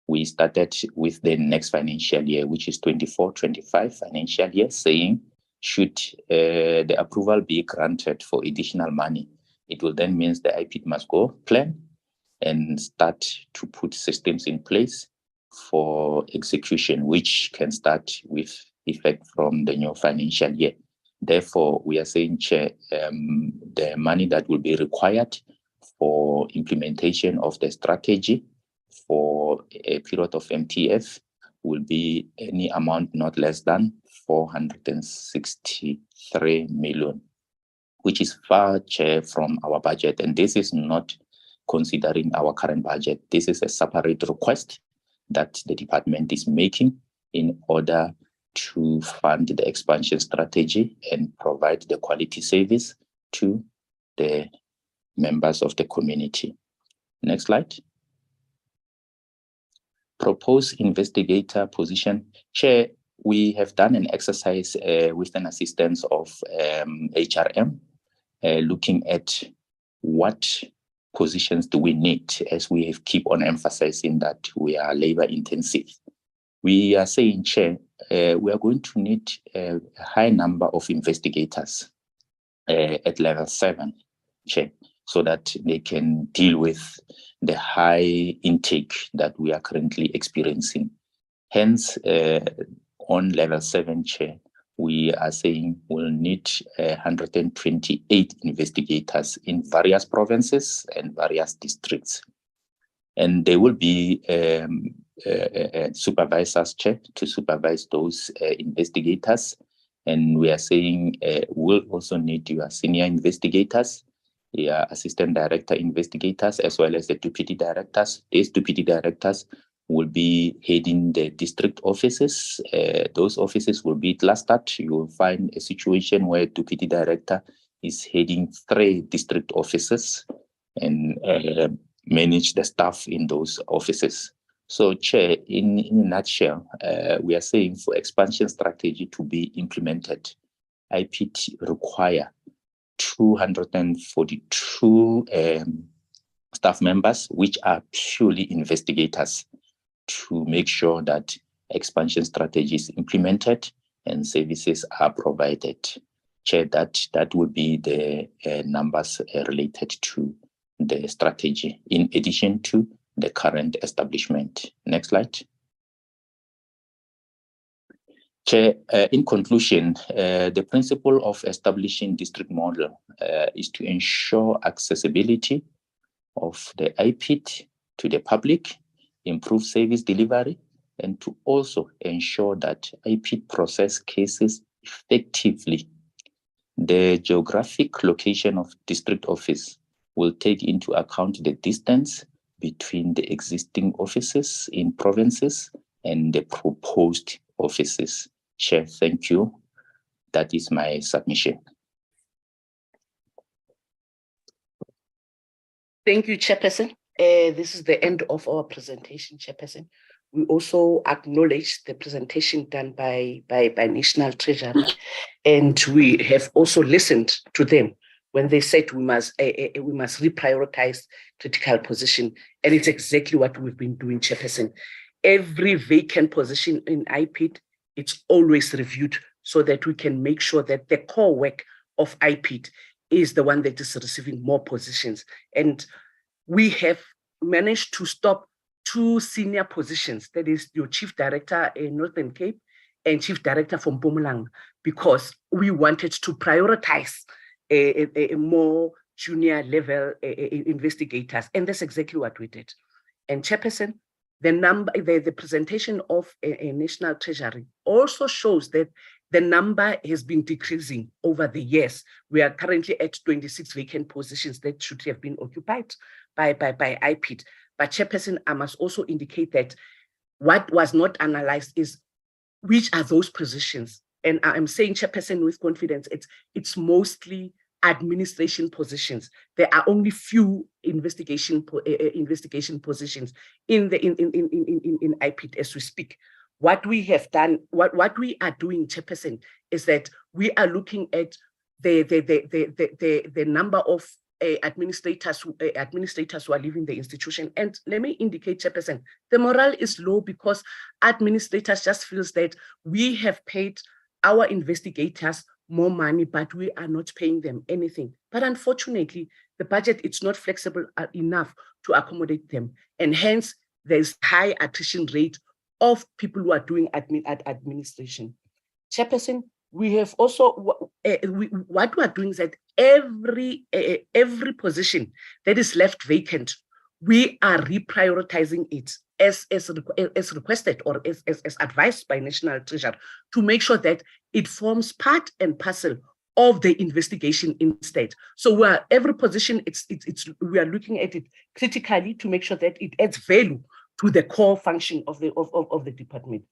We started with the next financial year, which is 24-25 financial year, saying should the approval be granted for additional money, it will then mean the IPID must go plan and start to put systems in place for execution, which can start with effect from the new financial year. Therefore, we are saying, Chair, the money that will be required for implementation of the strategy for a period of MTF will be any amount not less than 463 million, which is far, Chair, from our budget. And this is not considering our current budget. This is a separate request that the department is making in order to fund the expansion strategy and provide the quality service to the members of the community. Next slide. Proposed investigator position. Chair, we have done an exercise with an assistance of HRM, looking at what positions do we need, as we have keep on emphasizing that we are labor intensive. We are saying, Chair, we are going to need a high number of investigators at level 7, Chair, so that they can deal with the high intake that we are currently experiencing. Hence, on level 7, Chair, we are saying we'll need 128 investigators in various provinces and various districts. And there will be supervisors, Chair, to supervise those investigators. And we are saying we'll also need your senior investigators, your assistant director investigators, as well as the deputy directors. These deputy directors will be heading the district offices. Those offices will be clustered. You will find a situation where deputy director is heading 3 district offices and manage the staff in those offices. So, Chair, in a nutshell, we are saying for expansion strategy to be implemented, IPID require 242 staff members, which are purely investigators, to make sure that expansion strategy is implemented and services are provided. Chair, that would be the numbers related to the strategy, in addition to the current establishment. Next slide. Chair, in conclusion, the principle of establishing district model is to ensure accessibility of the IPID to the public, improve service delivery, and to also ensure that IPID process cases effectively. The geographic location of district office will take into account the distance between the existing offices in provinces and the proposed offices. Chair, thank you. That is my submission. Thank you, Chairperson. This is the end of our presentation, Chairperson. We also acknowledge the presentation done by National Treasury, and we have also listened to them when they said we must reprioritize critical position, and it's exactly what we've been doing, Chairperson. Every vacant position in IPID, it's always reviewed so that we can make sure that the core work of IPID is the one that is receiving more positions. And we have managed to stop 2 senior positions, that is your Chief Director in Northern Cape and Chief Director from Mpumalanga, because we wanted to prioritize a more junior level investigators. And that's exactly what we did. And Chairperson, the presentation of a National Treasury also shows that the number has been decreasing over the years. We are currently at 26 vacant positions that should have been occupied by IPID. But Chairperson, I must also indicate that what was not analyzed is which are those positions. And I'm saying, Chairperson, with confidence, it's mostly administration positions. There are only few investigation positions in IPID as we speak. What we have done, what we are doing, Chairperson, is that we are looking at the number of administrators who are leaving the institution. And let me indicate, Chairperson, the morale is low because administrators just feels that we have paid our investigators more money, but we are not paying them anything. But unfortunately, the budget is not flexible enough to accommodate them. And hence, there's high attrition rate of people who are doing administration. Chairperson, we have also, what we are doing is that every position that is left vacant, we are reprioritizing it as requested or as advised by National Treasury to make sure that it forms part and parcel of the investigation instead. So where every position, we are looking at it critically to make sure that it adds value to the core function of the department.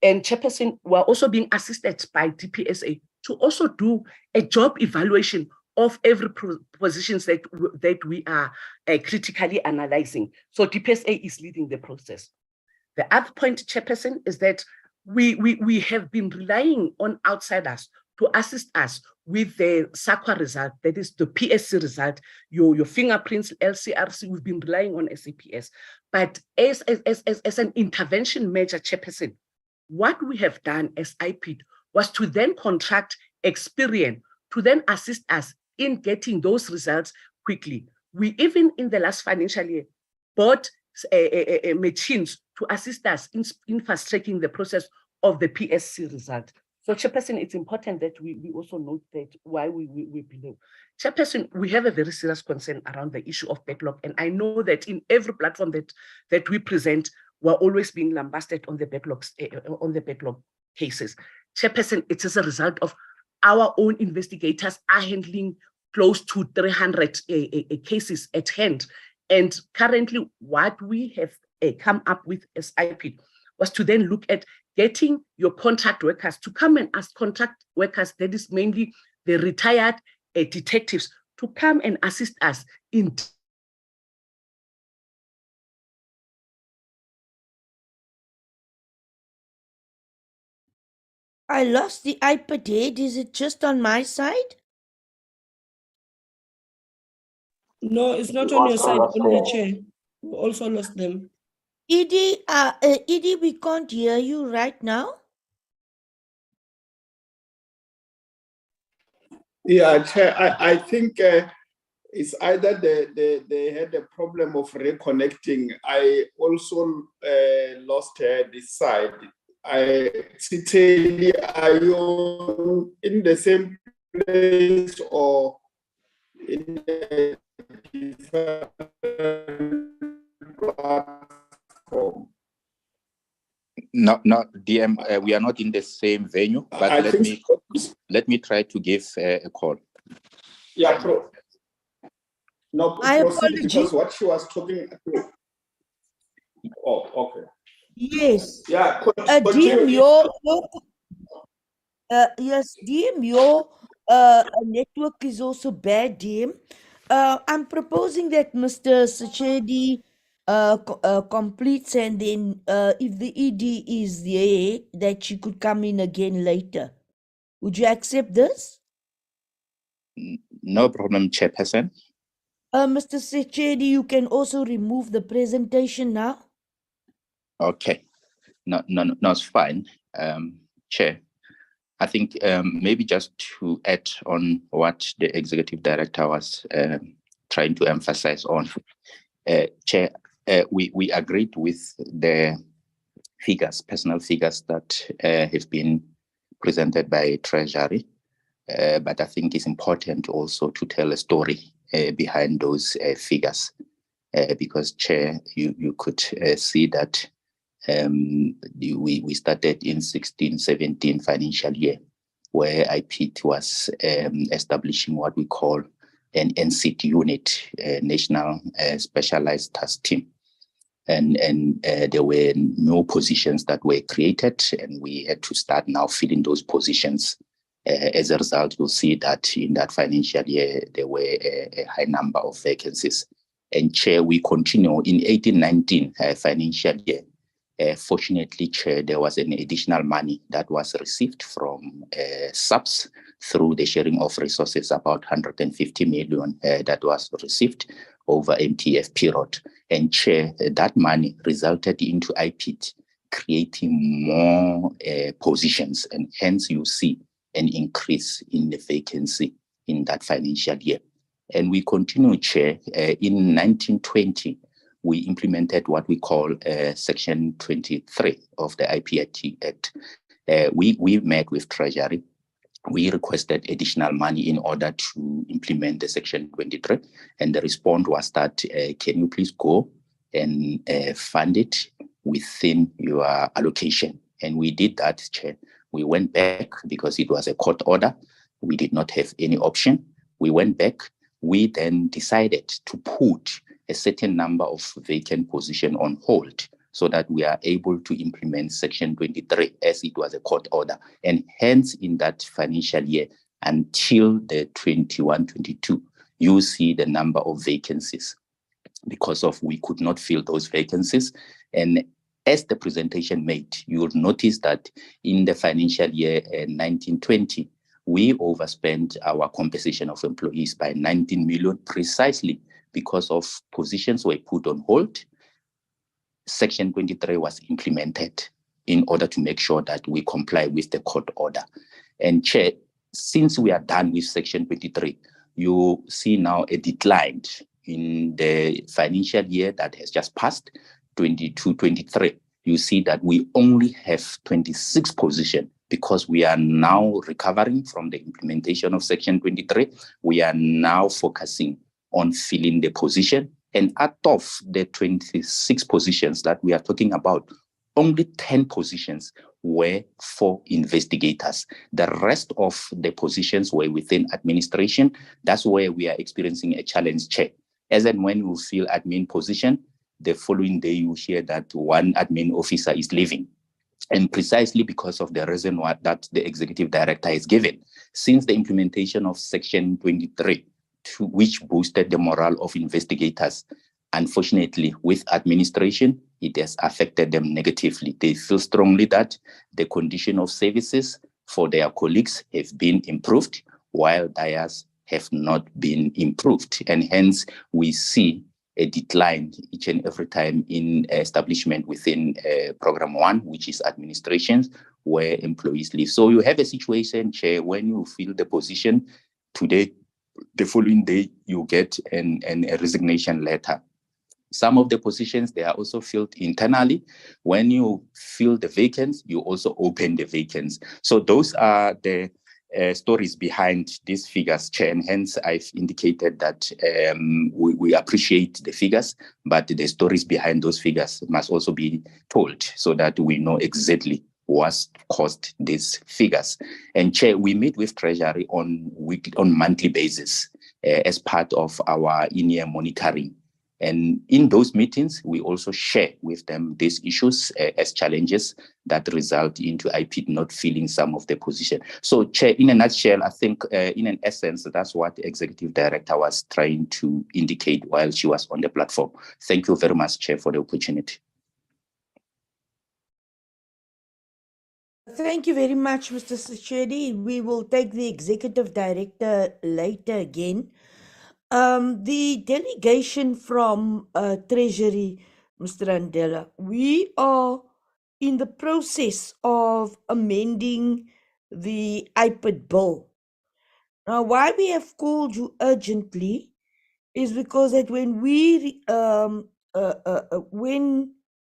And Chairperson, we're also being assisted by DPSA to also do a job evaluation of every positions that we are critically analyzing. So DPSA is leading the process. The other point, Chairperson, is that we have been relying on outsiders to assist us with the SAQA result, that is the PSC result, your fingerprints, LCRC, we've been relying on SAPS. But as an intervention measure, Chairperson, what we have done as IPID was to then contract Experian to then assist us in getting those results quickly. We even in the last financial year bought machines to assist us in fast-tracking the process of the PSC result. So, Chairperson, it's important that we also note that why we below. Chairperson, we have a very serious concern around the issue of backlog, and I know that in every platform that we present, we're always being lambasted on the backlogs, on the backlog cases. Chairperson, it is a result of our own investigators are handling close to 300 cases at hand. And currently, what we have come up with as IPID was to then look at getting your contract workers to come and ask contract workers, that is mainly the retired detectives, to come and assist us in I lost the IPID. Is it just on my side? No, it's not on your side, only Chair. We also lost them. Edie, Edie, we can't hear you right now. Yeah, Chair, I think it's either they had a problem of reconnecting. I also lost her this side. Citeli, are you in the same place or in a different platform? No, DM, we are not in the same venue, but let me try to give a call. Yeah, no, My proceed, because apologies. what she was talking about. Oh, okay. Yes. Yeah, DM, yes, DM, your network is also bad, DM. I'm proposing that Mr. Sachedi completes, and then if the ED is there, that she could come in again later. Would you accept this? No problem, Chairperson. Mr. Sachedi, you can also remove the presentation now. Okay. No, it's fine. Chair, I think maybe just to add on what the Executive Director was trying to emphasize on. Chair, we agreed with the figures, personal figures that have been presented by Treasury, but I think it's important also to tell a story behind those figures, because Chair, you could see that we started in 16-17 financial year, where IPID was establishing what we call an NCT unit, National Specialized Task Team. And there were no positions that were created, and we had to start now filling those positions. As a result, you'll see that in that financial year, there were a high number of vacancies. And Chair, we continue in 18-19 financial year. Fortunately, Chair, there was an additional money that was received from SAPS through the sharing of resources, about 150 million that was received over MTF period. And Chair, that money resulted into IPID creating more positions, and hence you see an increase in the vacancy in that financial year. And we continue, Chair, in 1920, we implemented what we call Section 23 of the IPID Act. We met with Treasury we requested additional money in order to implement the Section 23. And the response was that, can you please go and fund it within your allocation? And we did that, Chair. We went back because it was a court order. We did not have any option. We went back. We then decided to put a certain number of vacant positions on hold so that we are able to implement Section 23 as it was a court order. And hence in that financial year until the 21-22, you see the number of vacancies because of we could not fill those vacancies. And as the presentation made, you'll notice that in the financial year 1920, we overspent our compensation of employees by 19 million precisely because of positions were put on hold. Section 23 was implemented in order to make sure that we comply with the court order. And Chair, since we are done with Section 23, you see now a decline in the financial year that has just passed, 22-23. You see that we only have 26 positions because we are now recovering from the implementation of Section 23. We are now focusing on filling the position. And out of the 26 positions that we are talking about, only 10 positions were for investigators. The rest of the positions were within administration. That's where we are experiencing a challenge, Chair. As and when you fill admin position, the following day you hear that one admin officer is leaving. And precisely because of the reason that the executive director has given, since the implementation of Section 23, which boosted the morale of investigators, unfortunately, with administration, it has affected them negatively. They feel strongly that the condition of services for their colleagues have been improved, while theirs have not been improved. And hence, we see a decline each and every time in establishment within Program 1, which is administration, where employees leave. So you have a situation, Chair, when you fill the position today, the following day, you get a resignation letter. Some of the positions, they are also filled internally. When you fill the vacancies, you also open the vacancies. So those are the stories behind these figures, Chair, and hence I've indicated that we appreciate the figures, but the stories behind those figures must also be told so that we know exactly what caused these figures. And Chair, we meet with Treasury on monthly basis as part of our in-year monitoring. And in those meetings, we also share with them these issues as challenges that result into IPID not filling some of the position. So, Chair, in a nutshell, I think in an essence, that's what the Executive Director was trying to indicate while she was on the platform. Thank you very much, Chair, for the opportunity. Thank you very much, Mr. Sechedi. We will take the Executive Director later again. The delegation from Treasury, Mr. Andela, we are in the process of amending the IPID bill. Now, why we have called you urgently is because that when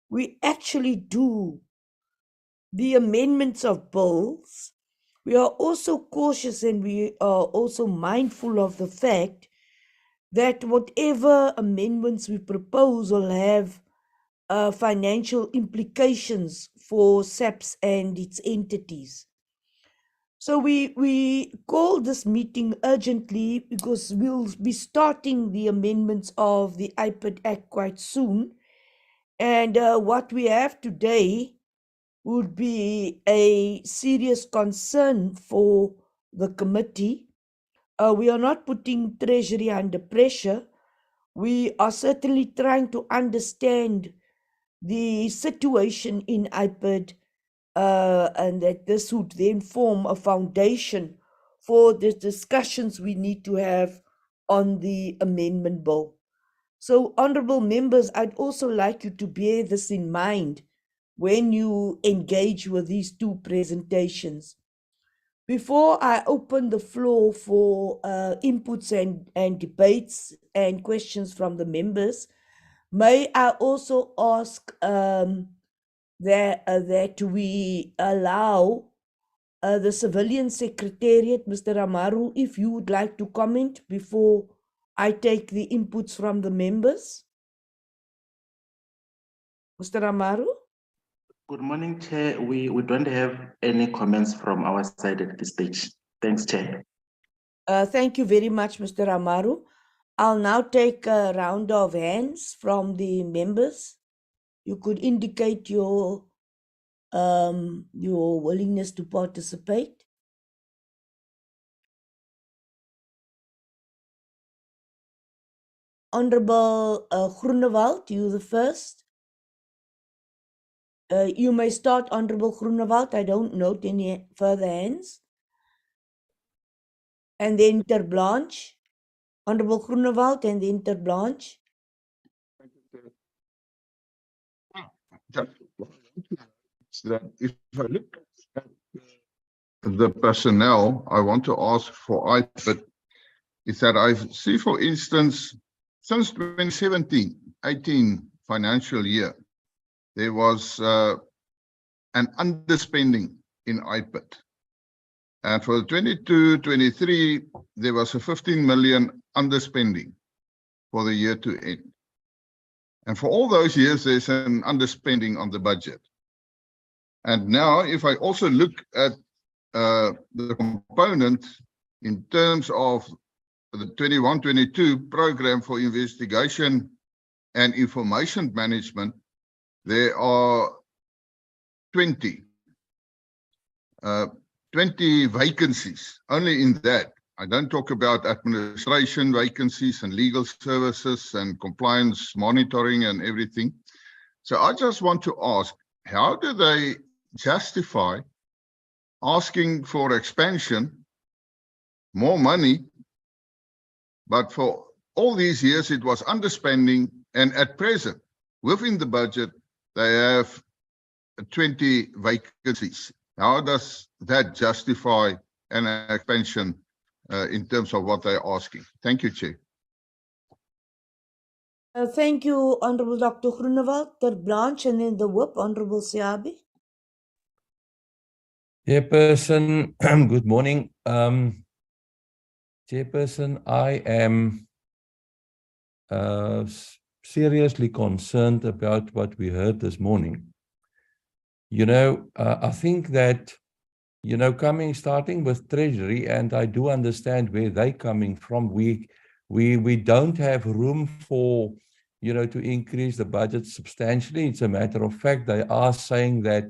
we actually do the amendments of bills, we are also cautious and we are also mindful of the fact that whatever amendments we propose will have financial implications for SAPS and its entities. So we call this meeting urgently because we'll be starting the amendments of the IPID Act quite soon. And what we have today would be a serious concern for the committee. We are not putting Treasury under pressure. We are certainly trying to understand the situation in IPID and that this would then form a foundation for the discussions we need to have on the amendment bill. So, honorable members, I'd also like you to bear this in mind when you engage with these two presentations. Before I open the floor for inputs and debates and questions from the members, may I also ask that we allow the Civilian Secretariat, Mr. Amaru, if you would like to comment before I take the inputs from the members. Mr. Amaru? Good morning, Chair. We don't have any comments from our side at this stage. Thanks, Chair. Thank you very much, Mr. Amaru. I'll now take a round of hands from the members. You could indicate your willingness to participate. Honorable Groenewald, you the first. You may start, Honorable Groenewald. I don't note any further hands. And then Ter Blanche. Honorable Groenewald and then Ter Blanche. That if I look at the personnel, I want to ask for IPID is that I see, for instance, since 2017-18 financial year, there was an underspending in IPID. And for 22-23, there was a 15 million underspending for the year to end. And for all those years, there's an underspending on the budget. And now, if I also look at the component in terms of the 21-22 program for investigation and information management, there are 20 vacancies only in that. I don't talk about administration vacancies and legal services and compliance monitoring and everything. So I just want to ask, how do they justify asking for expansion, more money, but for all these years it was underspending, and at present, within the budget, they have 20 vacancies. How does that justify an expansion in terms of what they're asking? Thank you, Chair. Thank you, Honorable Dr. Groenewald, Ter Blanche, and then the whip, Honorable Siabi. Chairperson, good morning. Chairperson, I am seriously concerned about what we heard this morning. You know, I think that, you know, starting with Treasury, and I do understand where they're coming from, we don't have room for, you know, to increase the budget substantially. It's a matter of fact, they are saying that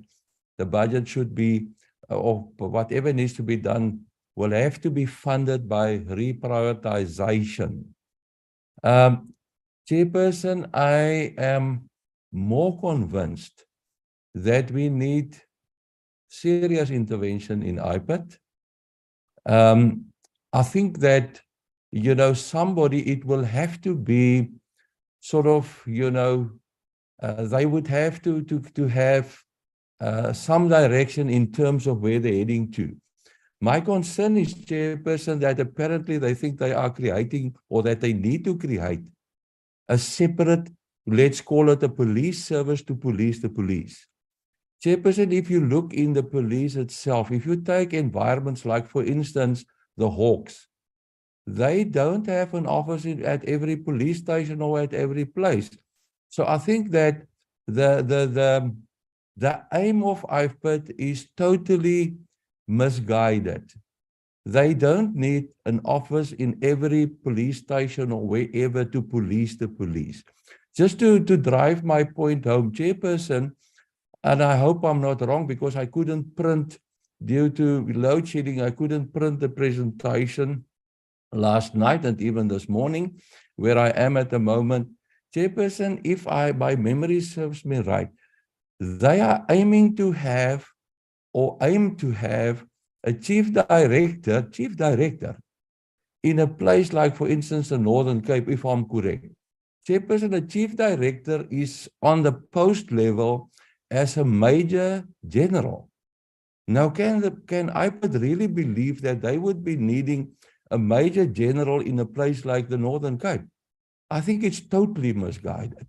the budget should be, or whatever needs to be done, will have to be funded by reprioritization. Chairperson, I am more convinced that we need serious intervention in IPID. I think that, you know, it will have to be sort of, you know, they would have to have some direction in terms of where they're heading to. My concern is, Chairperson, that apparently they think they are creating, or that they need to create, a separate, let's call it a police service to police the police. Chairperson, if you look in the police itself, if you take environments like, for instance, the Hawks, they don't have an office at every police station or at every place. So I think that the aim of IPID is totally misguided. They don't need an office in every police station or wherever to police the police. Just to drive my point home, Chairperson, and I hope I'm not wrong, because I couldn't print, due to load shedding, I couldn't print the presentation last night and even this morning, where I am at the moment. Chairperson, if my memory serves me right, they are aiming to have, or aim to have, a chief director in a place like, for instance, the Northern Cape, if I'm correct. Chairperson, a chief director is on the post level as a major general. Now, can IPID really believe that they would be needing a major general in a place like the Northern Cape? I think it's totally misguided.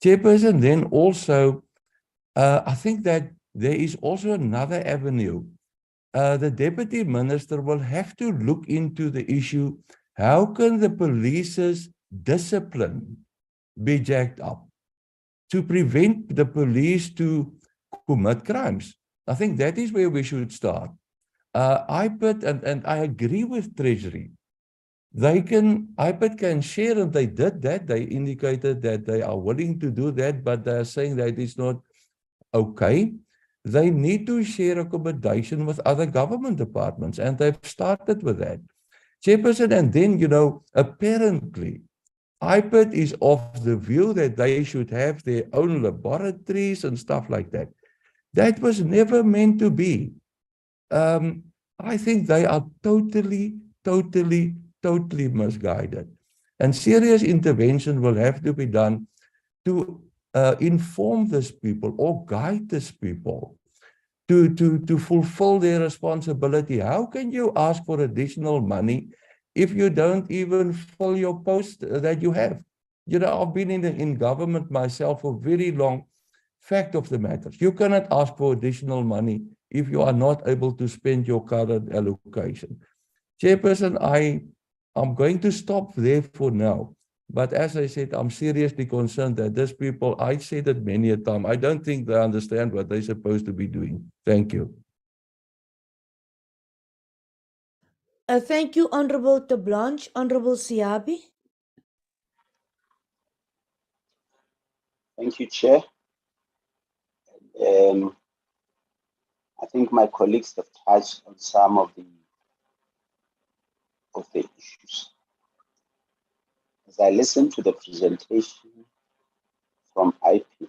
Chairperson, then also, I think that there is also another avenue the deputy minister will have to look into the issue. How can the police's discipline be jacked up to prevent the police to commit crimes? I think that is where we should start. IPID, and I agree with Treasury. IPID can share, and they did that. They indicated that they are willing to do that, but they're saying that it's not okay. They need to share accommodation with other government departments, and they've started with that. Chairperson, and then, apparently, IPID is of the view that they should have their own laboratories and stuff like that. That was never meant to be. I think they are totally misguided. And serious intervention will have to be done to inform these people or guide these people to fulfill their responsibility. How can you ask for additional money if you don't even fill your post that you have? I've been in government myself for very long. Fact of the matter, you cannot ask for additional money if you are not able to spend your current allocation. Chairperson, I'm going to stop there for now. But as I said, I'm seriously concerned that these people, I said it many a time, I don't think they understand what they're supposed to be doing. Thank you. Thank you, Honorable De Blanche. Honorable Siabi. Thank you, Chair. I think my colleagues have touched on some of the issues. As I listened to the presentation from IPID,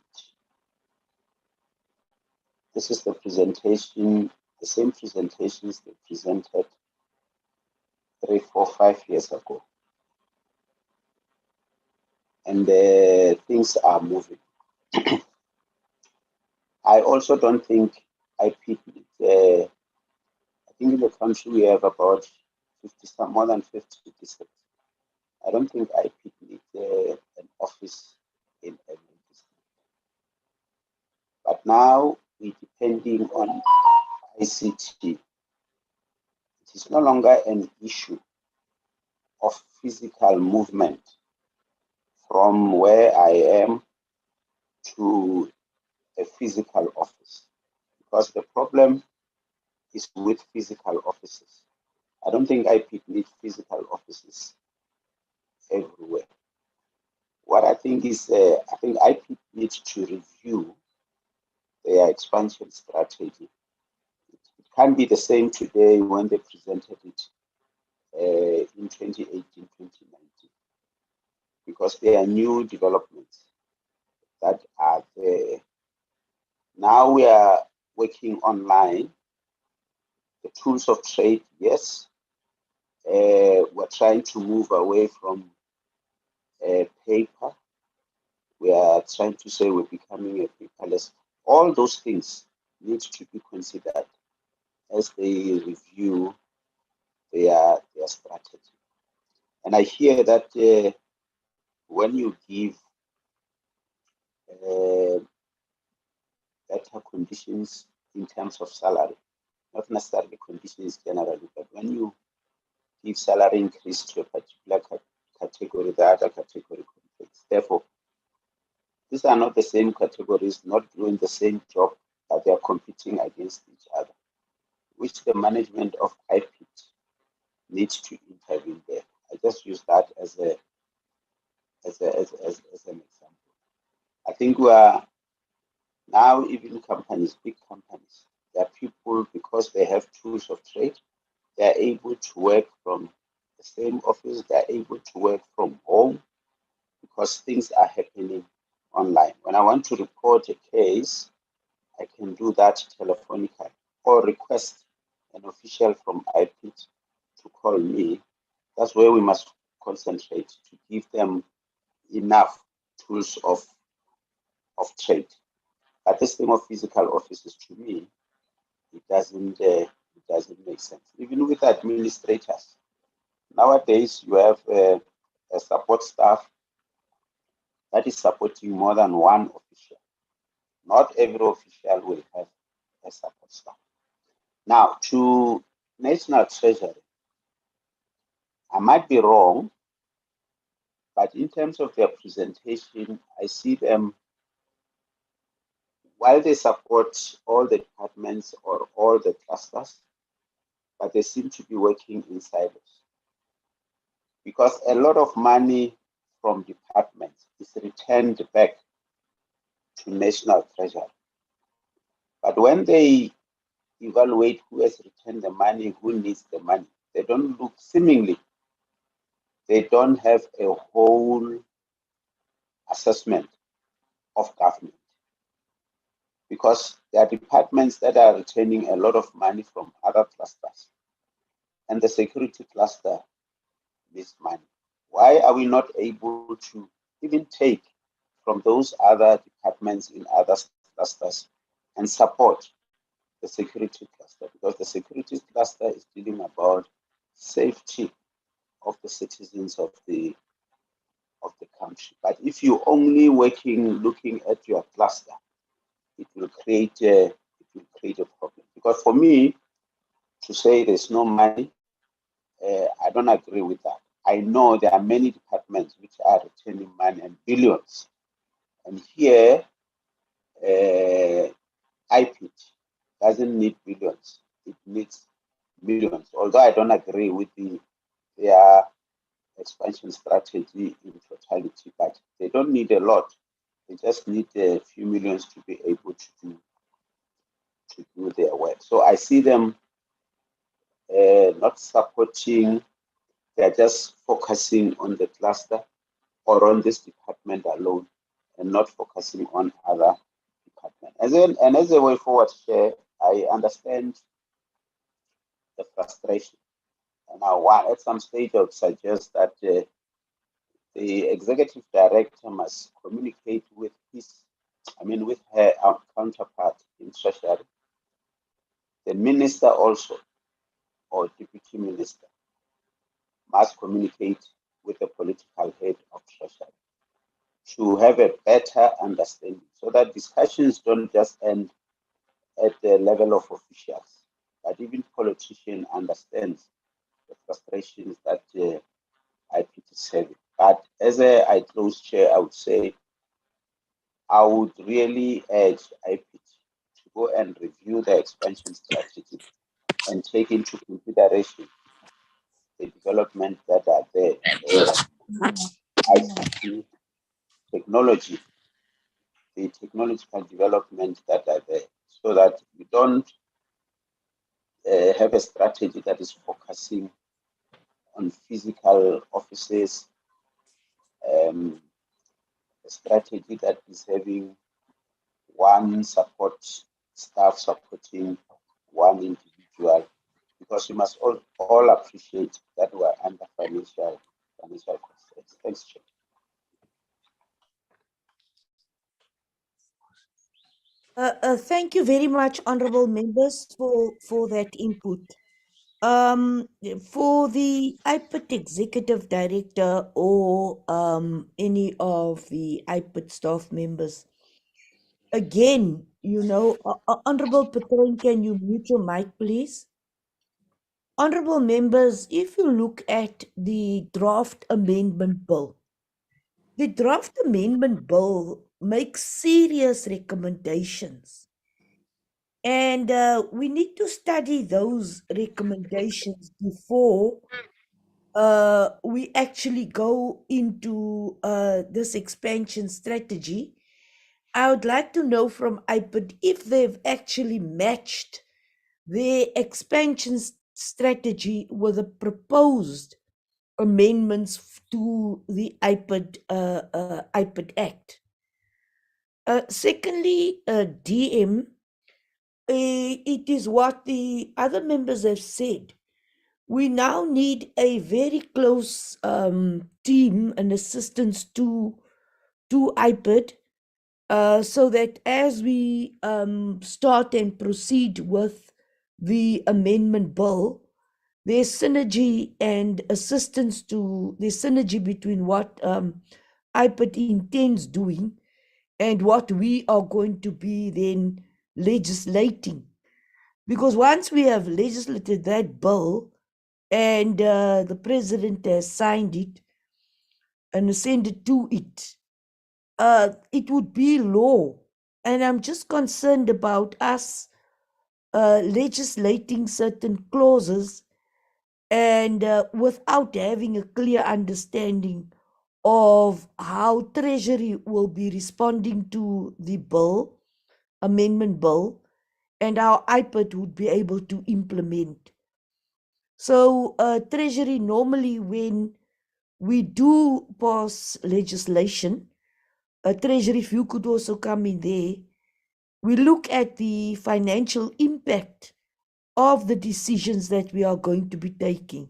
this is the presentation, the same presentations they presented 3, 4, 5 years ago. And things are moving. I also don't think IPID, I think in the country we have about more than 50 districts. I don't think IPID needs an office in every district. But now we're depending on ICT. It is no longer an issue of physical movement from where I am to a physical office, because the problem is with physical offices. I don't think IPID needs physical offices everywhere. What I think is, I think IPID needs to review their expansion strategy. It can't be the same today when they presented it in 2018, 2019, because there are new developments that are there. Now we are working online. The tools of trade, yes. We're trying to move away from paper. We are trying to say we're becoming a paperless. All those things need to be considered as they review their strategy. And I hear that when you give better conditions in terms of salary, not necessarily conditions generally, but when you give salary increase to a particular category, the other category complains. Therefore, these are not the same categories, not doing the same job, but they are competing against each other, which the management of IPID needs to intervene there. I just use that as an example. I think we are now, even companies, big companies, there are people, because they have tools of trade, they are able to work from the same office, they are able to work from home, because things are happening online. When I want to report a case, I can do that telephonically or request an official from IPID to call me. That's where we must concentrate, to give them enough tools of trade. But this thing of physical offices, to me, it doesn't make sense. Even with administrators, nowadays you have a support staff that is supporting more than one official. Not every official will have a support staff. Now, to National Treasury, I might be wrong, but in terms of their presentation, I see them, while they support all the departments or all the clusters, but they seem to be working in silos. Because a lot of money from departments is returned back to National Treasury. But when they evaluate who has returned the money, who needs the money, they don't look, seemingly, they don't have a whole assessment of government. Because there are departments that are returning a lot of money from other clusters, and the security cluster needs money. Why are we not able to even take from those other departments in other clusters and support the security cluster? Because the security cluster is dealing about safety of the citizens of the country. But if you're only looking at your cluster, it will create a problem. Because for me, to say there's no money, I don't agree with that. I know there are many departments which are returning money and billions. And here, IPID doesn't need billions, it needs millions. Although I don't agree with their expansion strategy in totality, but they don't need a lot. They just need a few millions to be able to do their work. So I see them not supporting, they're just focusing on the cluster or on this department alone and not focusing on other departments. And as a way forward, Chair, I understand the frustration. And now, at some stage, I would suggest that the executive director must communicate with with her counterpart in Treasury, the minister also, or deputy minister, must communicate with the political head of Treasury to have a better understanding so that discussions don't just end at the level of officials, but even politicians understand the frustrations that IPID is having. But as I close, Chair, I would say I would really urge IPID to go and review the expansion strategy and take into consideration the development that are there, ICT, technology, the technological development that are there, so that we don't have a strategy that is focusing on physical offices, a strategy that is having one support staff supporting one individual, because we must all appreciate that we are under financial constraints. Thanks, Chair. Thank you very much, honorable members, for that input. For the IPID executive director or any of the IPID staff members, again, Honorable Patron, can you mute your mic, please? Honorable members, if you look at the draft amendment bill, the draft amendment bill makes serious recommendations. And we need to study those recommendations before we actually go into this expansion strategy. I would like to know from IPID if they've actually matched their expansion strategy with the proposed amendments to the IPID Act. Secondly, DM, it is what the other members have said. We now need a very close team and assistance to IPID, so that as we start and proceed with the amendment bill, there's synergy and assistance to the synergy between what IPID intends doing and what we are going to be then legislating. Because once we have legislated that bill and the president has signed it and sent it to it would be law. And I'm just concerned about us legislating certain clauses and without having a clear understanding of how Treasury will be responding to the bill, amendment bill, and how IPID would be able to implement. So Treasury normally when we do pass legislation, Treasury, if you could also come in there, we look at the financial impact of the decisions that we are going to be taking.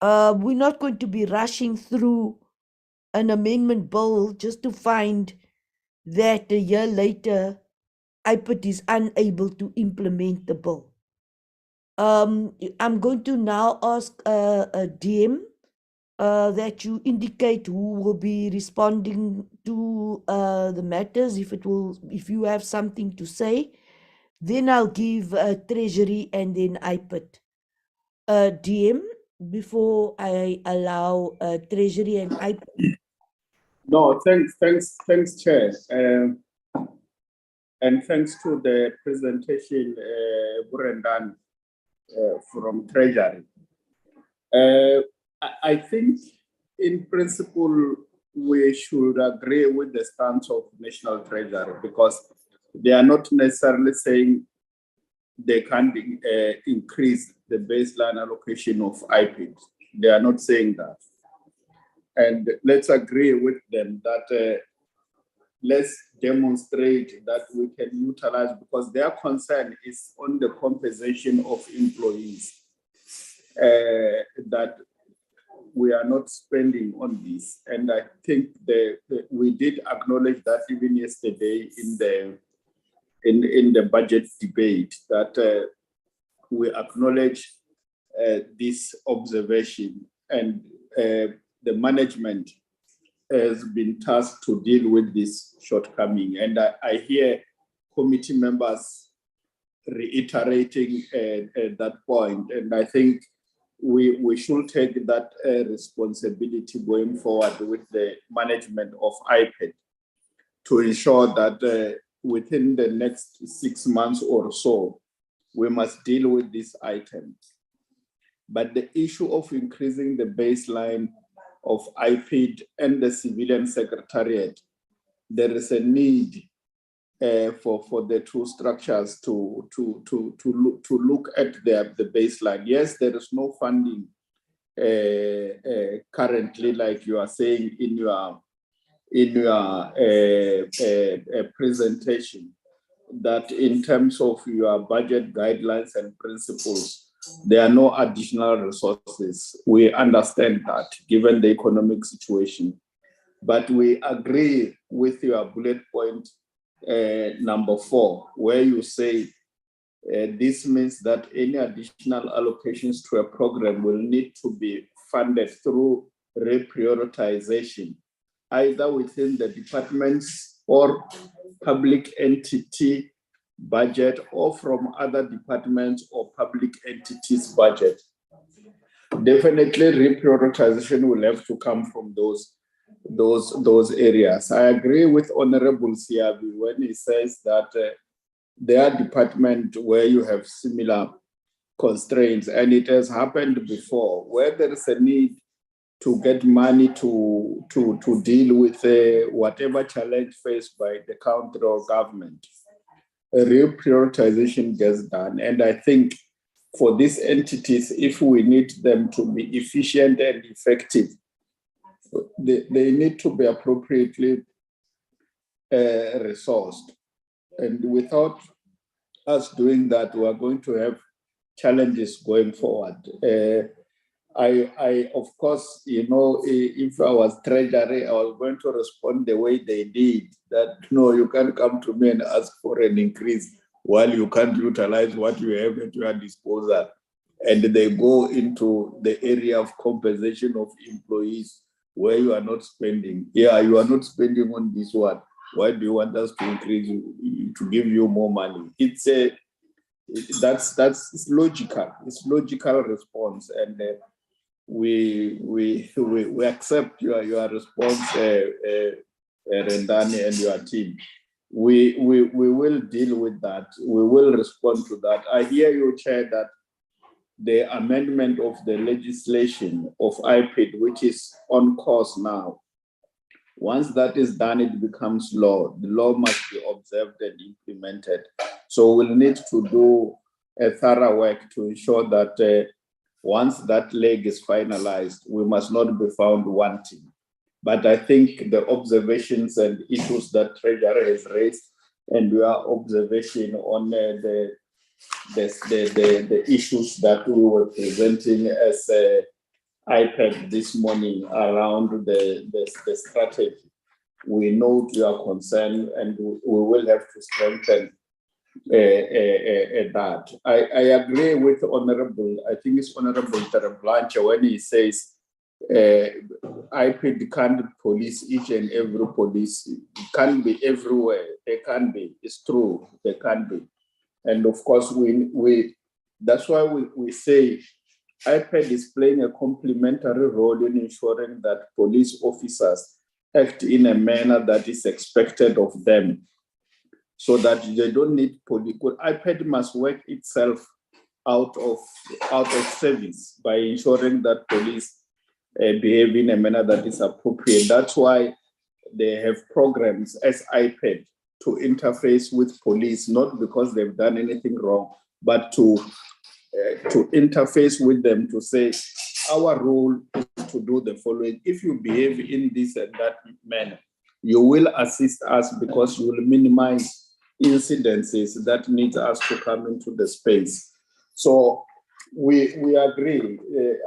We're not going to be rushing through an amendment bill just to find that a year later IPID is unable to implement the bill. I'm going to now ask a DM that you indicate who will be responding to the matters. If you have something to say, then I'll give Treasury and then IPID. DM, before I allow Treasury and IPID. No, thanks, Chair. And thanks to the presentation, Burendan from Treasury. I think in principle, we should agree with the stance of National Treasury because they are not necessarily saying they can't increase the baseline allocation of IPID. They are not saying that. And let's agree with them that let's demonstrate that we can utilize, because their concern is on the compensation of employees, that we are not spending on this. And I think we did acknowledge that even yesterday in the budget debate, that we acknowledge this observation, and the management has been tasked to deal with this shortcoming. And I hear committee members reiterating that point. And I think we should take that responsibility going forward with the management of IPID to ensure that within the next 6 months or so, we must deal with this item. But the issue of increasing the baseline of IPID and the civilian secretariat, there is a need for the two structures to look at the baseline. Yes, there is no funding currently, like you are saying in your presentation, that in terms of your budget guidelines and principles, there are no additional resources. We understand that given the economic situation, but we agree with your bullet point number 4, where you say this means that any additional allocations to a program will need to be funded through reprioritization, either within the departments or public entity budget or from other departments or public entities budget. Definitely reprioritization will have to come from those areas. I agree with Honorable Siabi when he says that their department where you have similar constraints, and it has happened before, where there is a need to get money to deal with whatever challenge faced by the country or government. A reprioritization gets done. And I think for these entities, if we need them to be efficient and effective, they need to be appropriately resourced. And without us doing that, we are going to have challenges going forward. I of course, if I was Treasury, I was going to respond the way they did, that no, you can't come to me and ask for an increase while you can't utilize what you have at your disposal. And they go into the area of compensation of employees where you are not spending. Yeah, you are not spending on this one. Why do you want us to increase, to give you more money? It's that's it's logical. It's logical response, and we accept your response, Rendani and your team. We will deal with that. We will respond to that. I hear you, Chair, that the amendment of the legislation of IPID, which is on course now, once that is done, it becomes law. The law must be observed and implemented. So we'll need to do a thorough work to ensure that once that leg is finalized, we must not be found wanting. But I think the observations and issues that Treasury has raised and your observation on the issues that we were presenting as IPID this morning around the strategy, we note your concern and we will have to strengthen that. I agree with Honorable, I think it's Honorable Tereblanche when he says IPID can't police each and every police. It can't be everywhere. They can be. It's true. They can be. And of course, that's why we say IPID is playing a complementary role in ensuring that police officers act in a manner that is expected of them, so that they don't need police. IPID must work itself out of service by ensuring that police behave in a manner that is appropriate. That's why they have programs as IPID to interface with police, not because they've done anything wrong, but to interface with them to say, our role is to do the following. If you behave in this and that manner, you will assist us because you will minimize incidences that need us to come into the space. So we agree,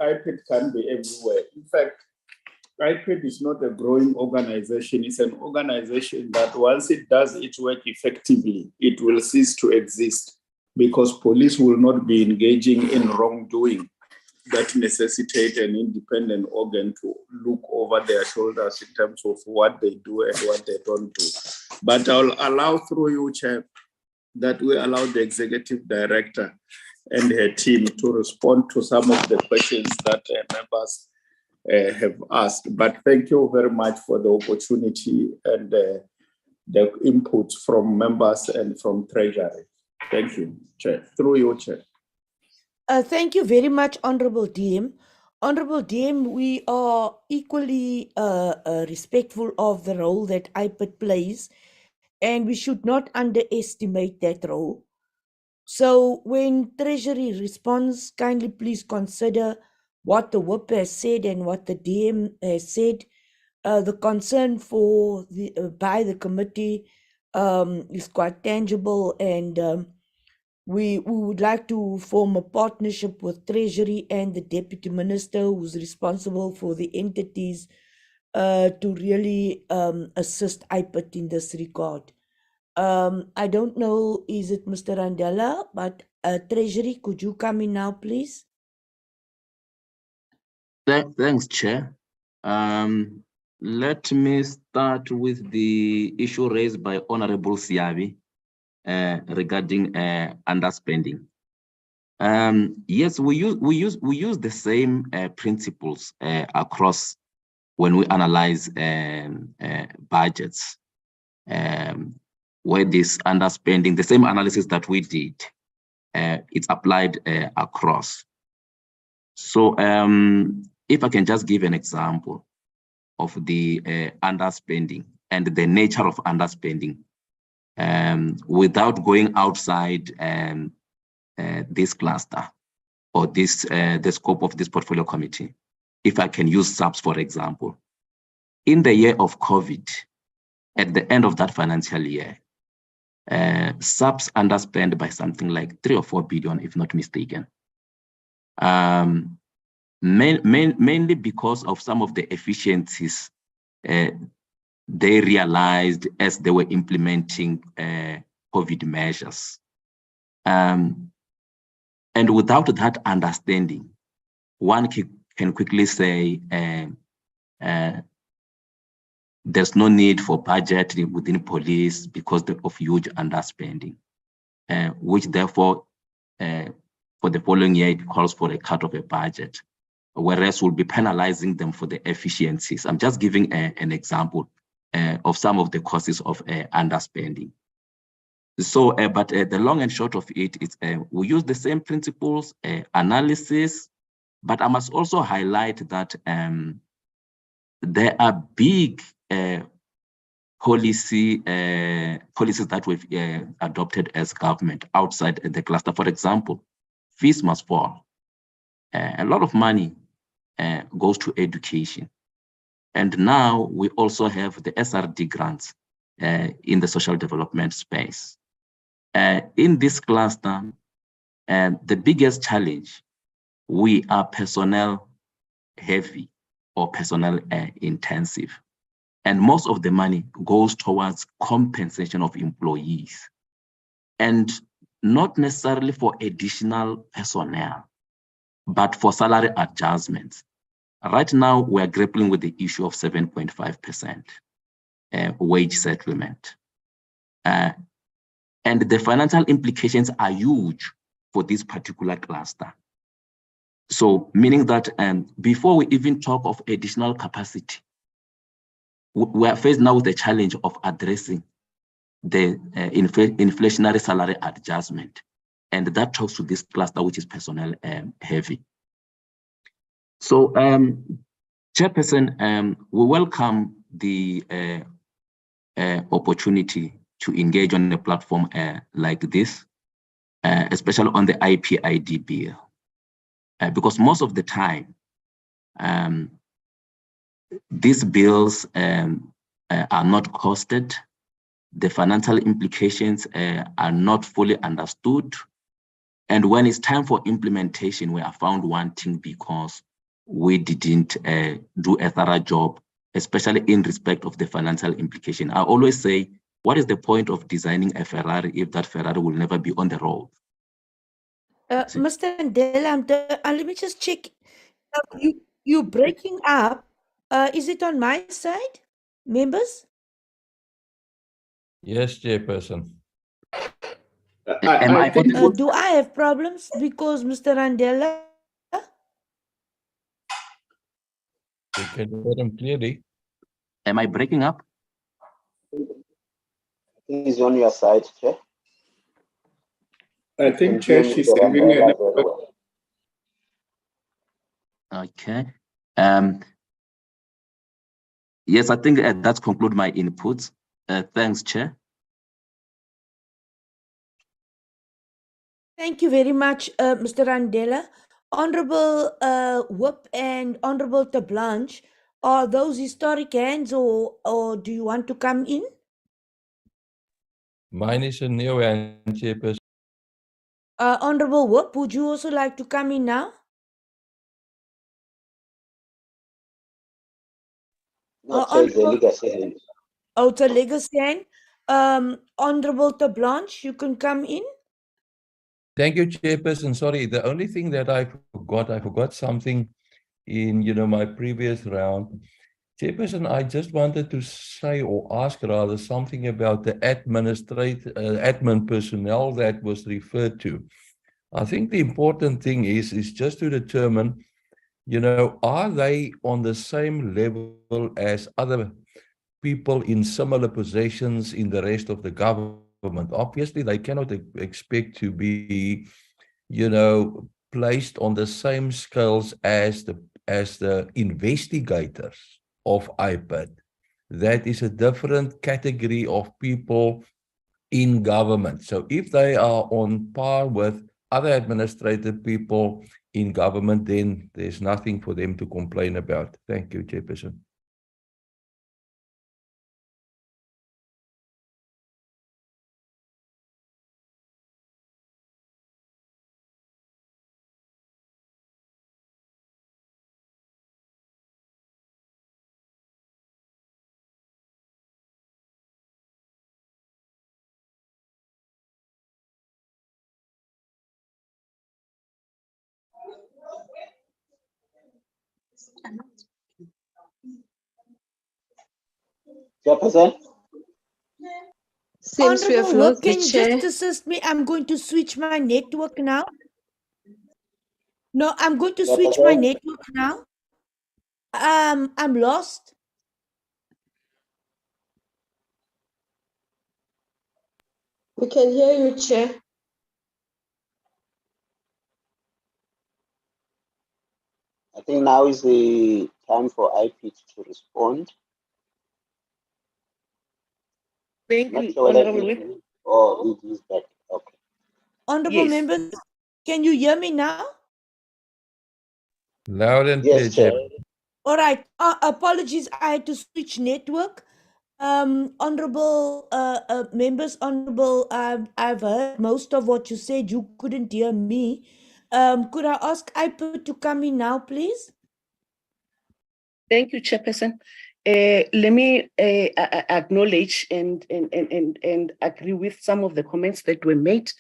IPID can be everywhere. In fact, IPID is not a growing organization. It's an organization that once it does its work effectively, it will cease to exist because police will not be engaging in wrongdoing that necessitate an independent organ to look over their shoulders in terms of what they do and what they don't do. But I'll allow through you, Chair, that we allow the Executive Director and her team to respond to some of the questions that members have asked. But thank you very much for the opportunity and the input from members and from Treasury. Thank you, Chair. Through you, Chair. Thank you very much, Honorable DM. Honorable DM, we are equally respectful of the role that IPID plays, and we should not underestimate that role. So when Treasury responds, kindly please consider what the whip has said and what the DM has said. The concern for by the committee is quite tangible, and we would like to form a partnership with Treasury and the Deputy Minister who's responsible for the entities to really assist IPID in this regard. I don't know, is it Mr. Randella, but Treasury, could you come in now, please? Thanks, Chair. Let me start with the issue raised by Honorable Siabi regarding underspending. Yes, we use the same principles across when we analyze budgets. Where this underspending, the same analysis that we did, it's applied across. So if I can just give an example of the underspending and the nature of underspending, without going outside this cluster or the scope of this portfolio committee, if I can use SAPS, for example. In the year of COVID, at the end of that financial year, SAPS underspent by something like 3 or 4 billion, if not mistaken. Mainly because of some of the efficiencies they realized as they were implementing COVID measures. And without that understanding, one can quickly say there's no need for budget within police because of huge underspending, which therefore for the following year, it calls for a cut of a budget, whereas we'll be penalizing them for the efficiencies. I'm just giving an example of some of the causes of underspending. So, but the long and short of it is we use the same principles, analysis, but I must also highlight that there are big policies that we've adopted as government outside the cluster. For example, fees must fall. A lot of money goes to education. And now we also have the SRD grants in the social development space. In this cluster, the biggest challenge, we are personnel heavy or personnel intensive. And most of the money goes towards compensation of employees and not necessarily for additional personnel, but for salary adjustments. Right now, we're grappling with the issue of 7.5% wage settlement. And the financial implications are huge for this particular cluster. So meaning that before we even talk of additional capacity, we are faced now with the challenge of addressing the inflationary salary adjustment. And that talks to this cluster, which is personnel heavy. So, Chairperson, we welcome the opportunity to engage on a platform like this, especially on the IPID bill, because most of the time, these bills are not costed, the financial implications are not fully understood, and when it's time for implementation, we are found wanting because we didn't do a thorough job, especially in respect of the financial implication. I always say, what is the point of designing a Ferrari if that Ferrari will never be on the road? Mr. Ndela, let me just check. You breaking up. Is it on my side, members? Yes, Chairperson. Am I audible? Do I have problems because Mr. Randella? We can hear him clearly. Am I breaking up? He's on your side, Chair. I think, Chair, she's having a network. Okay. Yes, I think that concludes my inputs. Thanks, Chair. Thank you very much, Mr. Randella. Honorable Whip and Honorable Tablanche, are those historic hands or do you want to come in? Mine is a new hand, Chairperson. Honorable Whip, would you also like to come in now? No, Chair, it's a legacy hand. Oh, it's a legacy hand. Honorable Tablanche, you can come in. Thank you, Chairperson. Sorry, the only thing that I forgot something in my previous round. Chairperson, I just wanted to say or ask rather something about the admin personnel that was referred to. I think the important thing is just to determine, are they on the same level as other people in similar positions in the rest of the government? Obviously, they cannot expect to be, placed on the same scales as the investigators of IPID. That is a different category of people in government. So if they are on par with other administrative people in government, then there's nothing for them to complain about. Thank you, Chairperson. Chairperson? Seems we have Honorable lost Whip, the can you chair. just assist me? I'm going to switch my network now. No, I'm going to switch my network now. I'm lost. We can hear you, Chair. I think now is the time for IPID to respond. Thank Not you, sure whether Honorable Whip. it is back. Okay. Honorable Yes. members, can you hear me now? Loud and clear, Yes, Chair. Chair. All right. Apologies, I had to switch network. Honorable members, honorable, I've heard most of what you said. You couldn't hear me. Could I ask IPID to come in now, please? Thank you, Chairperson. Let me acknowledge and agree with some of the comments that were made,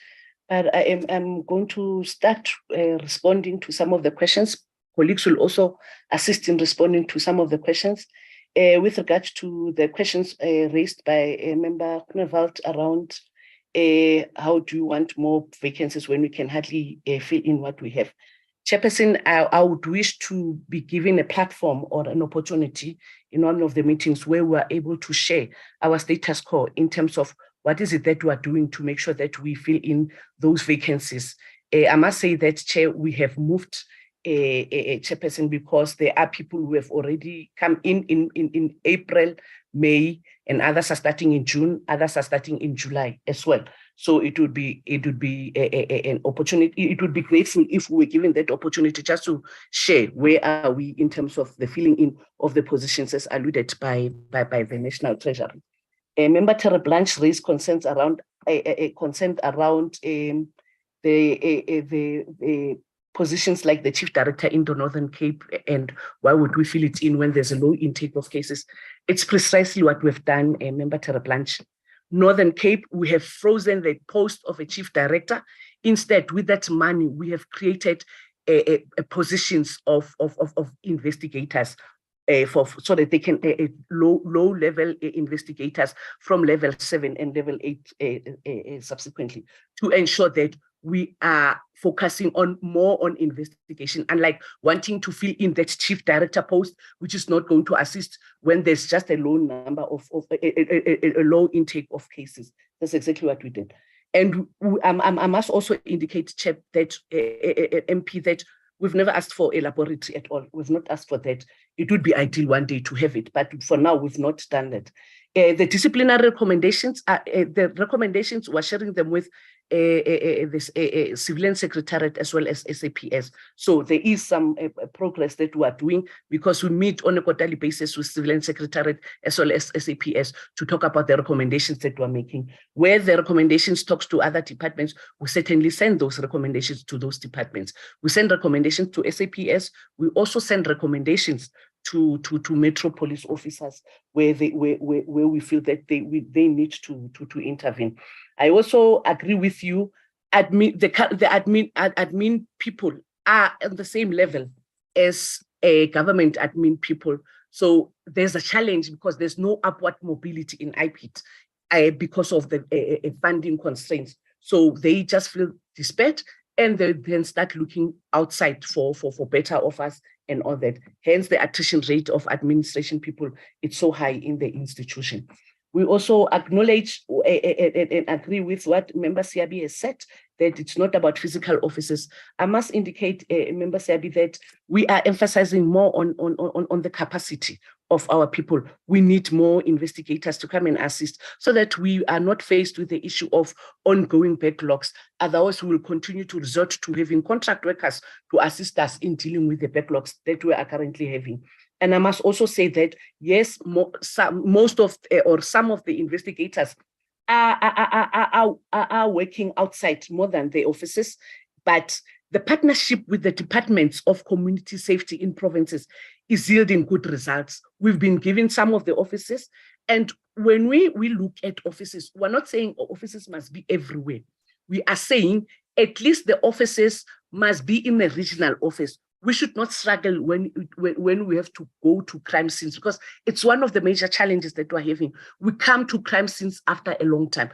but I'm going to start responding to some of the questions. Colleagues will also assist in responding to some of the questions. With regard to the questions raised by Member Groenewald around how do you want more vacancies when we can hardly fill in what we have. Chairperson, I would wish to be given a platform or an opportunity in one of the meetings where we are able to share our status quo in terms of what is it that we are doing to make sure that we fill in those vacancies. I must say that, Chair, we have moved a Chairperson because there are people who have already come in April, May, and others are starting in June, others are starting in July as well. So it would be an opportunity. It would be grateful if we were given that opportunity just to share where are we in terms of the filling in of the positions as alluded by the National Treasury. Member Terry Blanche raised concerns around the positions like the Chief Director in the Northern Cape, and why would we fill it in when there's a low intake of cases? It's precisely what we've done, Member Terry Blanche. Northern Cape, we have frozen the post of a Chief Director. Instead, with that money, we have created positions of investigators so that they can low level investigators from level 7 and level 8 subsequently, to ensure that we are focusing more on investigation, unlike wanting to fill in that Chief Director post, which is not going to assist when there's just a low number of a low intake of cases. That's exactly what we did. And I must also indicate, Chair, that MP, that we've never asked for a laboratory at all. We've not asked for that. It would be ideal one day to have it, but for now, we've not done that. The disciplinary recommendations, we're sharing them with this Civilian Secretariat as well as SAPS. So there is some progress that we are doing, because we meet on a quarterly basis with Civilian Secretariat as well as SAPS to talk about the recommendations that we're making. Where the recommendations talks to other departments, we certainly send those recommendations to those departments. We send recommendations to SAPS. We also send recommendations to Metro Police officers where we feel that they need to intervene. I also agree with you. The admin people are on the same level as government admin people. So there's a challenge because there's no upward mobility in IPID because of the funding constraints. So they just feel despair, and they then start looking outside for better offers and all that. Hence, the attrition rate of administration people, it's so high in the institution. We also acknowledge and agree with what Member Siabi has said, that it's not about physical offices. I must indicate, Member Siabi, that we are emphasizing more on the capacity of our people. We need more investigators to come and assist so that we are not faced with the issue of ongoing backlogs. Otherwise, we will continue to resort to having contract workers to assist us in dealing with the backlogs that we are currently having. And I must also say that, yes, most of or some of the investigators are working outside more than the offices, but the partnership with the departments of community safety in provinces is yielding good results. We've been given some of the offices, and when we look at offices, we're not saying offices must be everywhere. We are saying at least the offices must be in a regional office we should not struggle when we have to go to crime scenes, because it's one of the major challenges that we're having. We come to crime scenes after a long time.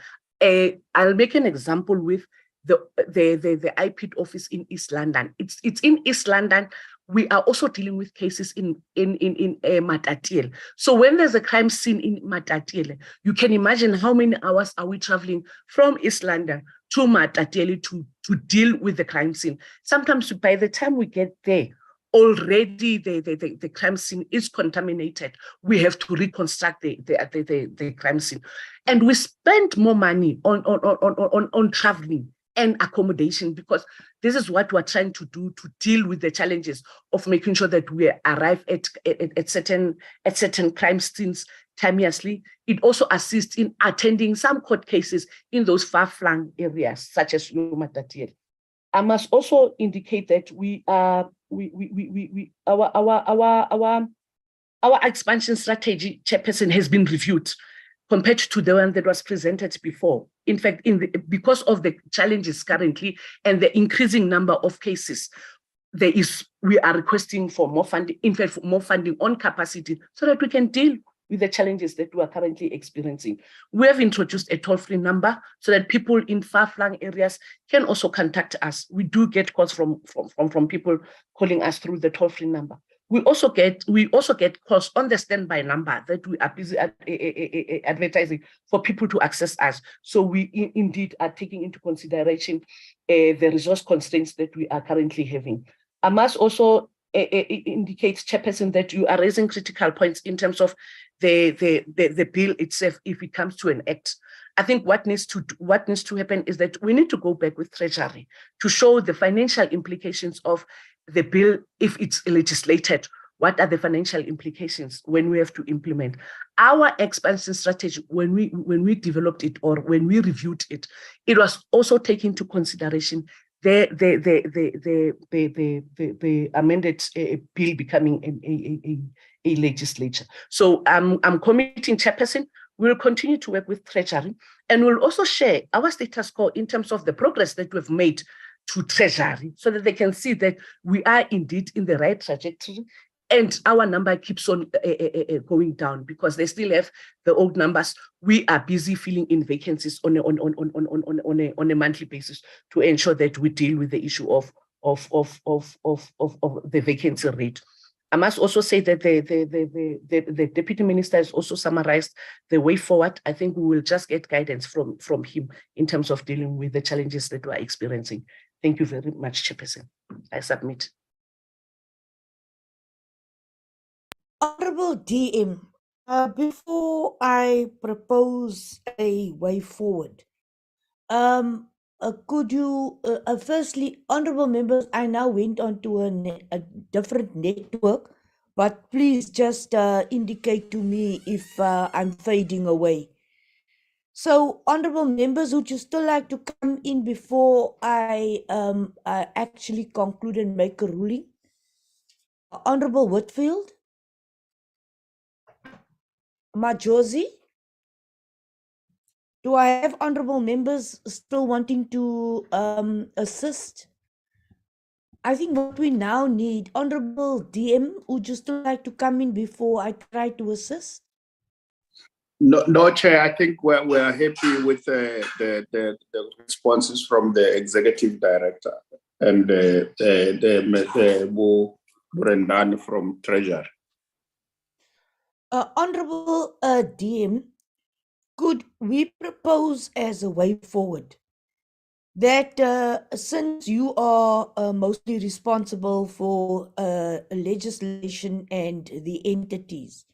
I'll make an example with the IPID office in East London. It's in East London. We are also dealing with cases in Matatiele. So when there's a crime scene in Matatiele, you can imagine how many hours are we traveling from East London to Matatiele to deal with the crime scene. Sometimes by the time we get there, already the crime scene is contaminated. We have to reconstruct the crime scene. And we spend more money on traveling and accommodation, because this is what we're trying to do to deal with the challenges of making sure that we arrive at certain crime scenes timeously. It also assists in attending some court cases in those far-flung areas, such as Matatiele. I must also indicate that our expansion strategy, Chairperson, has been reviewed compared to the one that was presented before. In fact, because of the challenges currently and the increasing number of cases, we are requesting for more funding, in fact, for more funding on capacity, so that we can deal with the challenges that we are currently experiencing. We have introduced a toll-free number so that people in far-flung areas can also contact us. We do get calls from people calling us through the toll-free number. We also get calls on the standby number that we are busy advertising for people to access us. So we indeed are taking into consideration the resource constraints that we are currently having. I must also indicate, Chairperson, that you are raising critical points in terms of the bill itself if it comes to an act. I think what needs to happen is that we need to go back with Treasury to show the financial implications of the bill. If it's legislated, what are the financial implications when we have to implement our expansion strategy? When we developed it, or when we reviewed it, it was also taking into consideration the amended bill becoming a legislature. So I'm committing, Chairperson, we'll continue to work with Treasury, and we'll also share our status quo in terms of the progress that we've made to Treasury, so that they can see that we are indeed in the right trajectory, and our number keeps on going down, because they still have the old numbers. We are busy filling in vacancies on a monthly basis to ensure that we deal with the issue of the vacancy rate. I must also say that the Deputy Minister has also summarized the way forward. I think we will just get guidance from him in terms of dealing with the challenges that we are experiencing. Thank you very much, Chairperson. I submit. Honorable DM, before I propose a way forward, could you, firstly, honorable members, I now went on to a different network, but please just indicate to me if I'm fading away. So, honorable members, would you still like to come in before I actually conclude and make a ruling? Honorable Whitfield? Majosi? Do I have honorable members still wanting to assist? I think what we now need, honorable DM, would you still like to come in before I try to assist? No, Chair. I think we're happy with the responses from the executive director and the Brendan from Treasury. Honorable DM, could we propose as a way forward that since you are mostly responsible for legislation and the entities,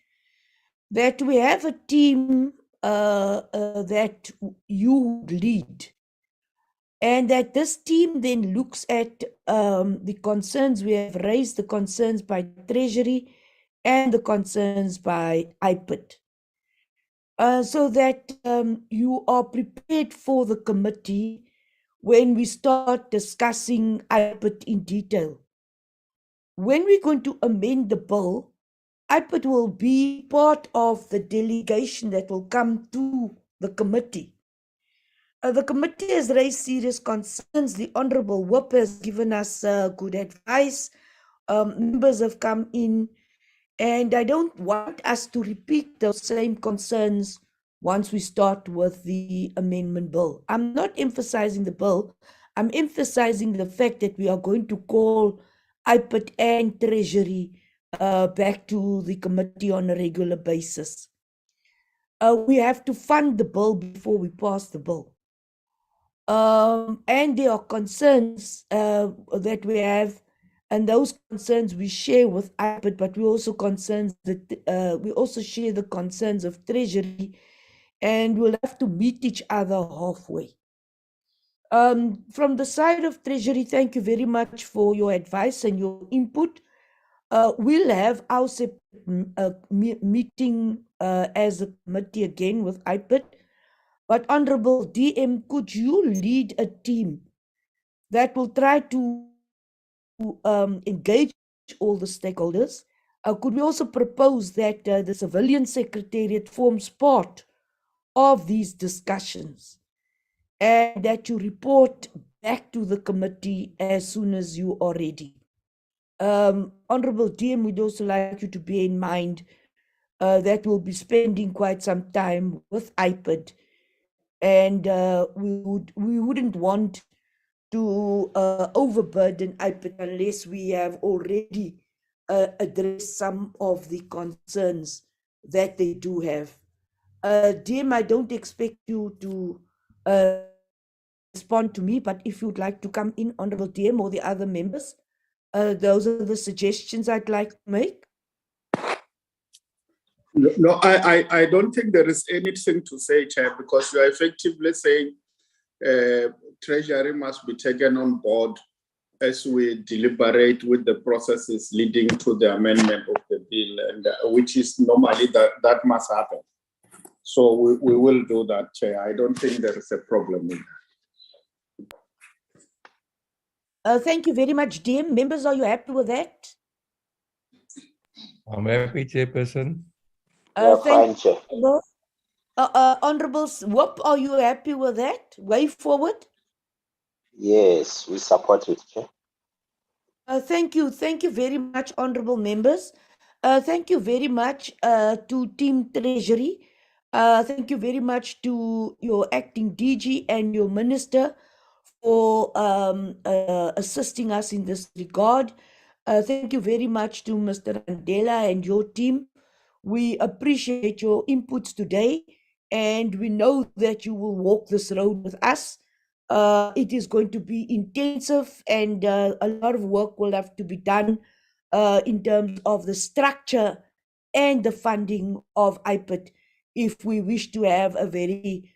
that we have a team that you would lead, and that this team then looks at the concerns we have raised, the concerns by Treasury and the concerns by IPID, so that you are prepared for the committee when we start discussing IPID in detail. When we're going to amend the bill, IPID will be part of the delegation that will come to the committee. The committee has raised serious concerns. The Honorable Whip has given us good advice members have come in, and I don't want us to repeat those same concerns once we start with the amendment bill. I'm not emphasizing the bill. I'm emphasizing the fact that we are going to call IPID and Treasury back to the committee on a regular basis. We have to fund the bill before we pass the bill. And there are concerns that we have, and those concerns we share with IPID, but we also we also share the concerns of Treasury, and we'll have to meet each other halfway. From the side of Treasury, thank you very much for your advice and your input. We'll have our meeting as a committee again with IPID. But Honorable DM, could you lead a team that will try to engage all the stakeholders? Could we also propose that the Civilian Secretariat forms part of these discussions and that you report back to the committee as soon as you are ready? Honorable DM, we'd also like you to bear in mind that we'll be spending quite some time with IPID, and we wouldn't want to overburden IPID unless we have already addressed some of the concerns that they do have. DM, I don't expect you to respond to me, but if you'd like to come in, Honorable DM, or the other members, those are the suggestions I'd like to make. No, I don't think there is anything to say, Chair, because you are effectively saying Treasury must be taken on board as we deliberate with the processes leading to the amendment of the bill, and which is normally that must happen. So we will do that, Chair. I don't think there is a problem with that. Thank you very much, DM. Members, are you happy with that? I'm happy, Chairperson. Thank you. Honorable Swap, are you happy with that? Way forward? Yes, we support it, Chair. Thank you. Thank you very much, honorable members. Thank you very much to Team Treasury. Thank you very much to your acting DG and your minister for assisting us in this regard. Thank you very much to Mr. Andela and your team. We appreciate your inputs today, and we know that you will walk this road with us. It is going to be intensive, and a lot of work will have to be done in terms of the structure and the funding of IPID if we wish to have a very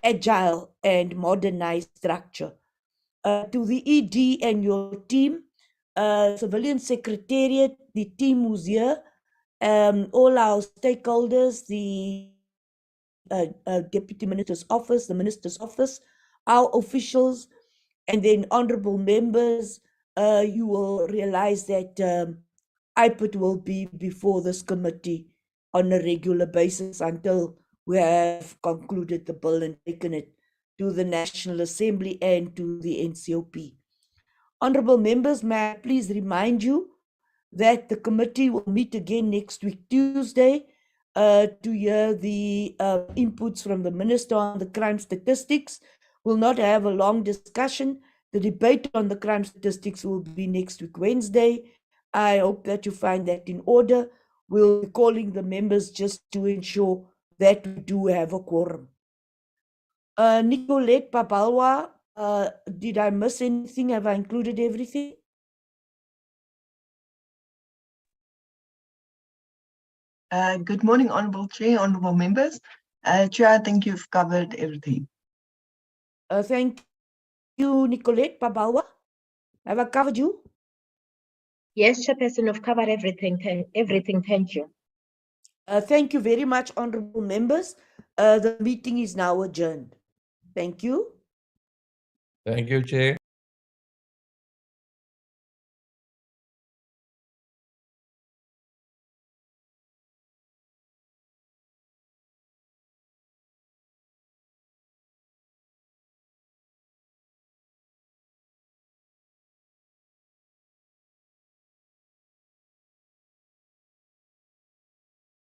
agile and modernized structure. To the ED and your team, Civilian Secretariat, the team who's here, all our stakeholders, the Deputy Minister's Office, the Minister's Office, our officials, and then honorable members, you will realize that IPID will be before this committee on a regular basis until we have concluded the bill and taken it to the National Assembly and to the NCOP. Honorable members, may I please remind you that the committee will meet again next week, Tuesday, to hear the inputs from the Minister on the crime statistics. We'll not have a long discussion. The debate on the crime statistics will be next week, Wednesday. I hope that you find that in order. We'll be calling the members just to ensure that we do have a quorum. Nicolette Pabalwa, did I miss anything? Have I included everything? Good morning, Honourable Chair, Honourable Members. Chair, I think you've covered everything. Thank you, Nicolette Pabalwa. Have I covered you? Yes, Chairperson, you've covered everything. Thank you. Thank you very much, honourable members. The meeting is now adjourned. Thank you. Thank you, Chair.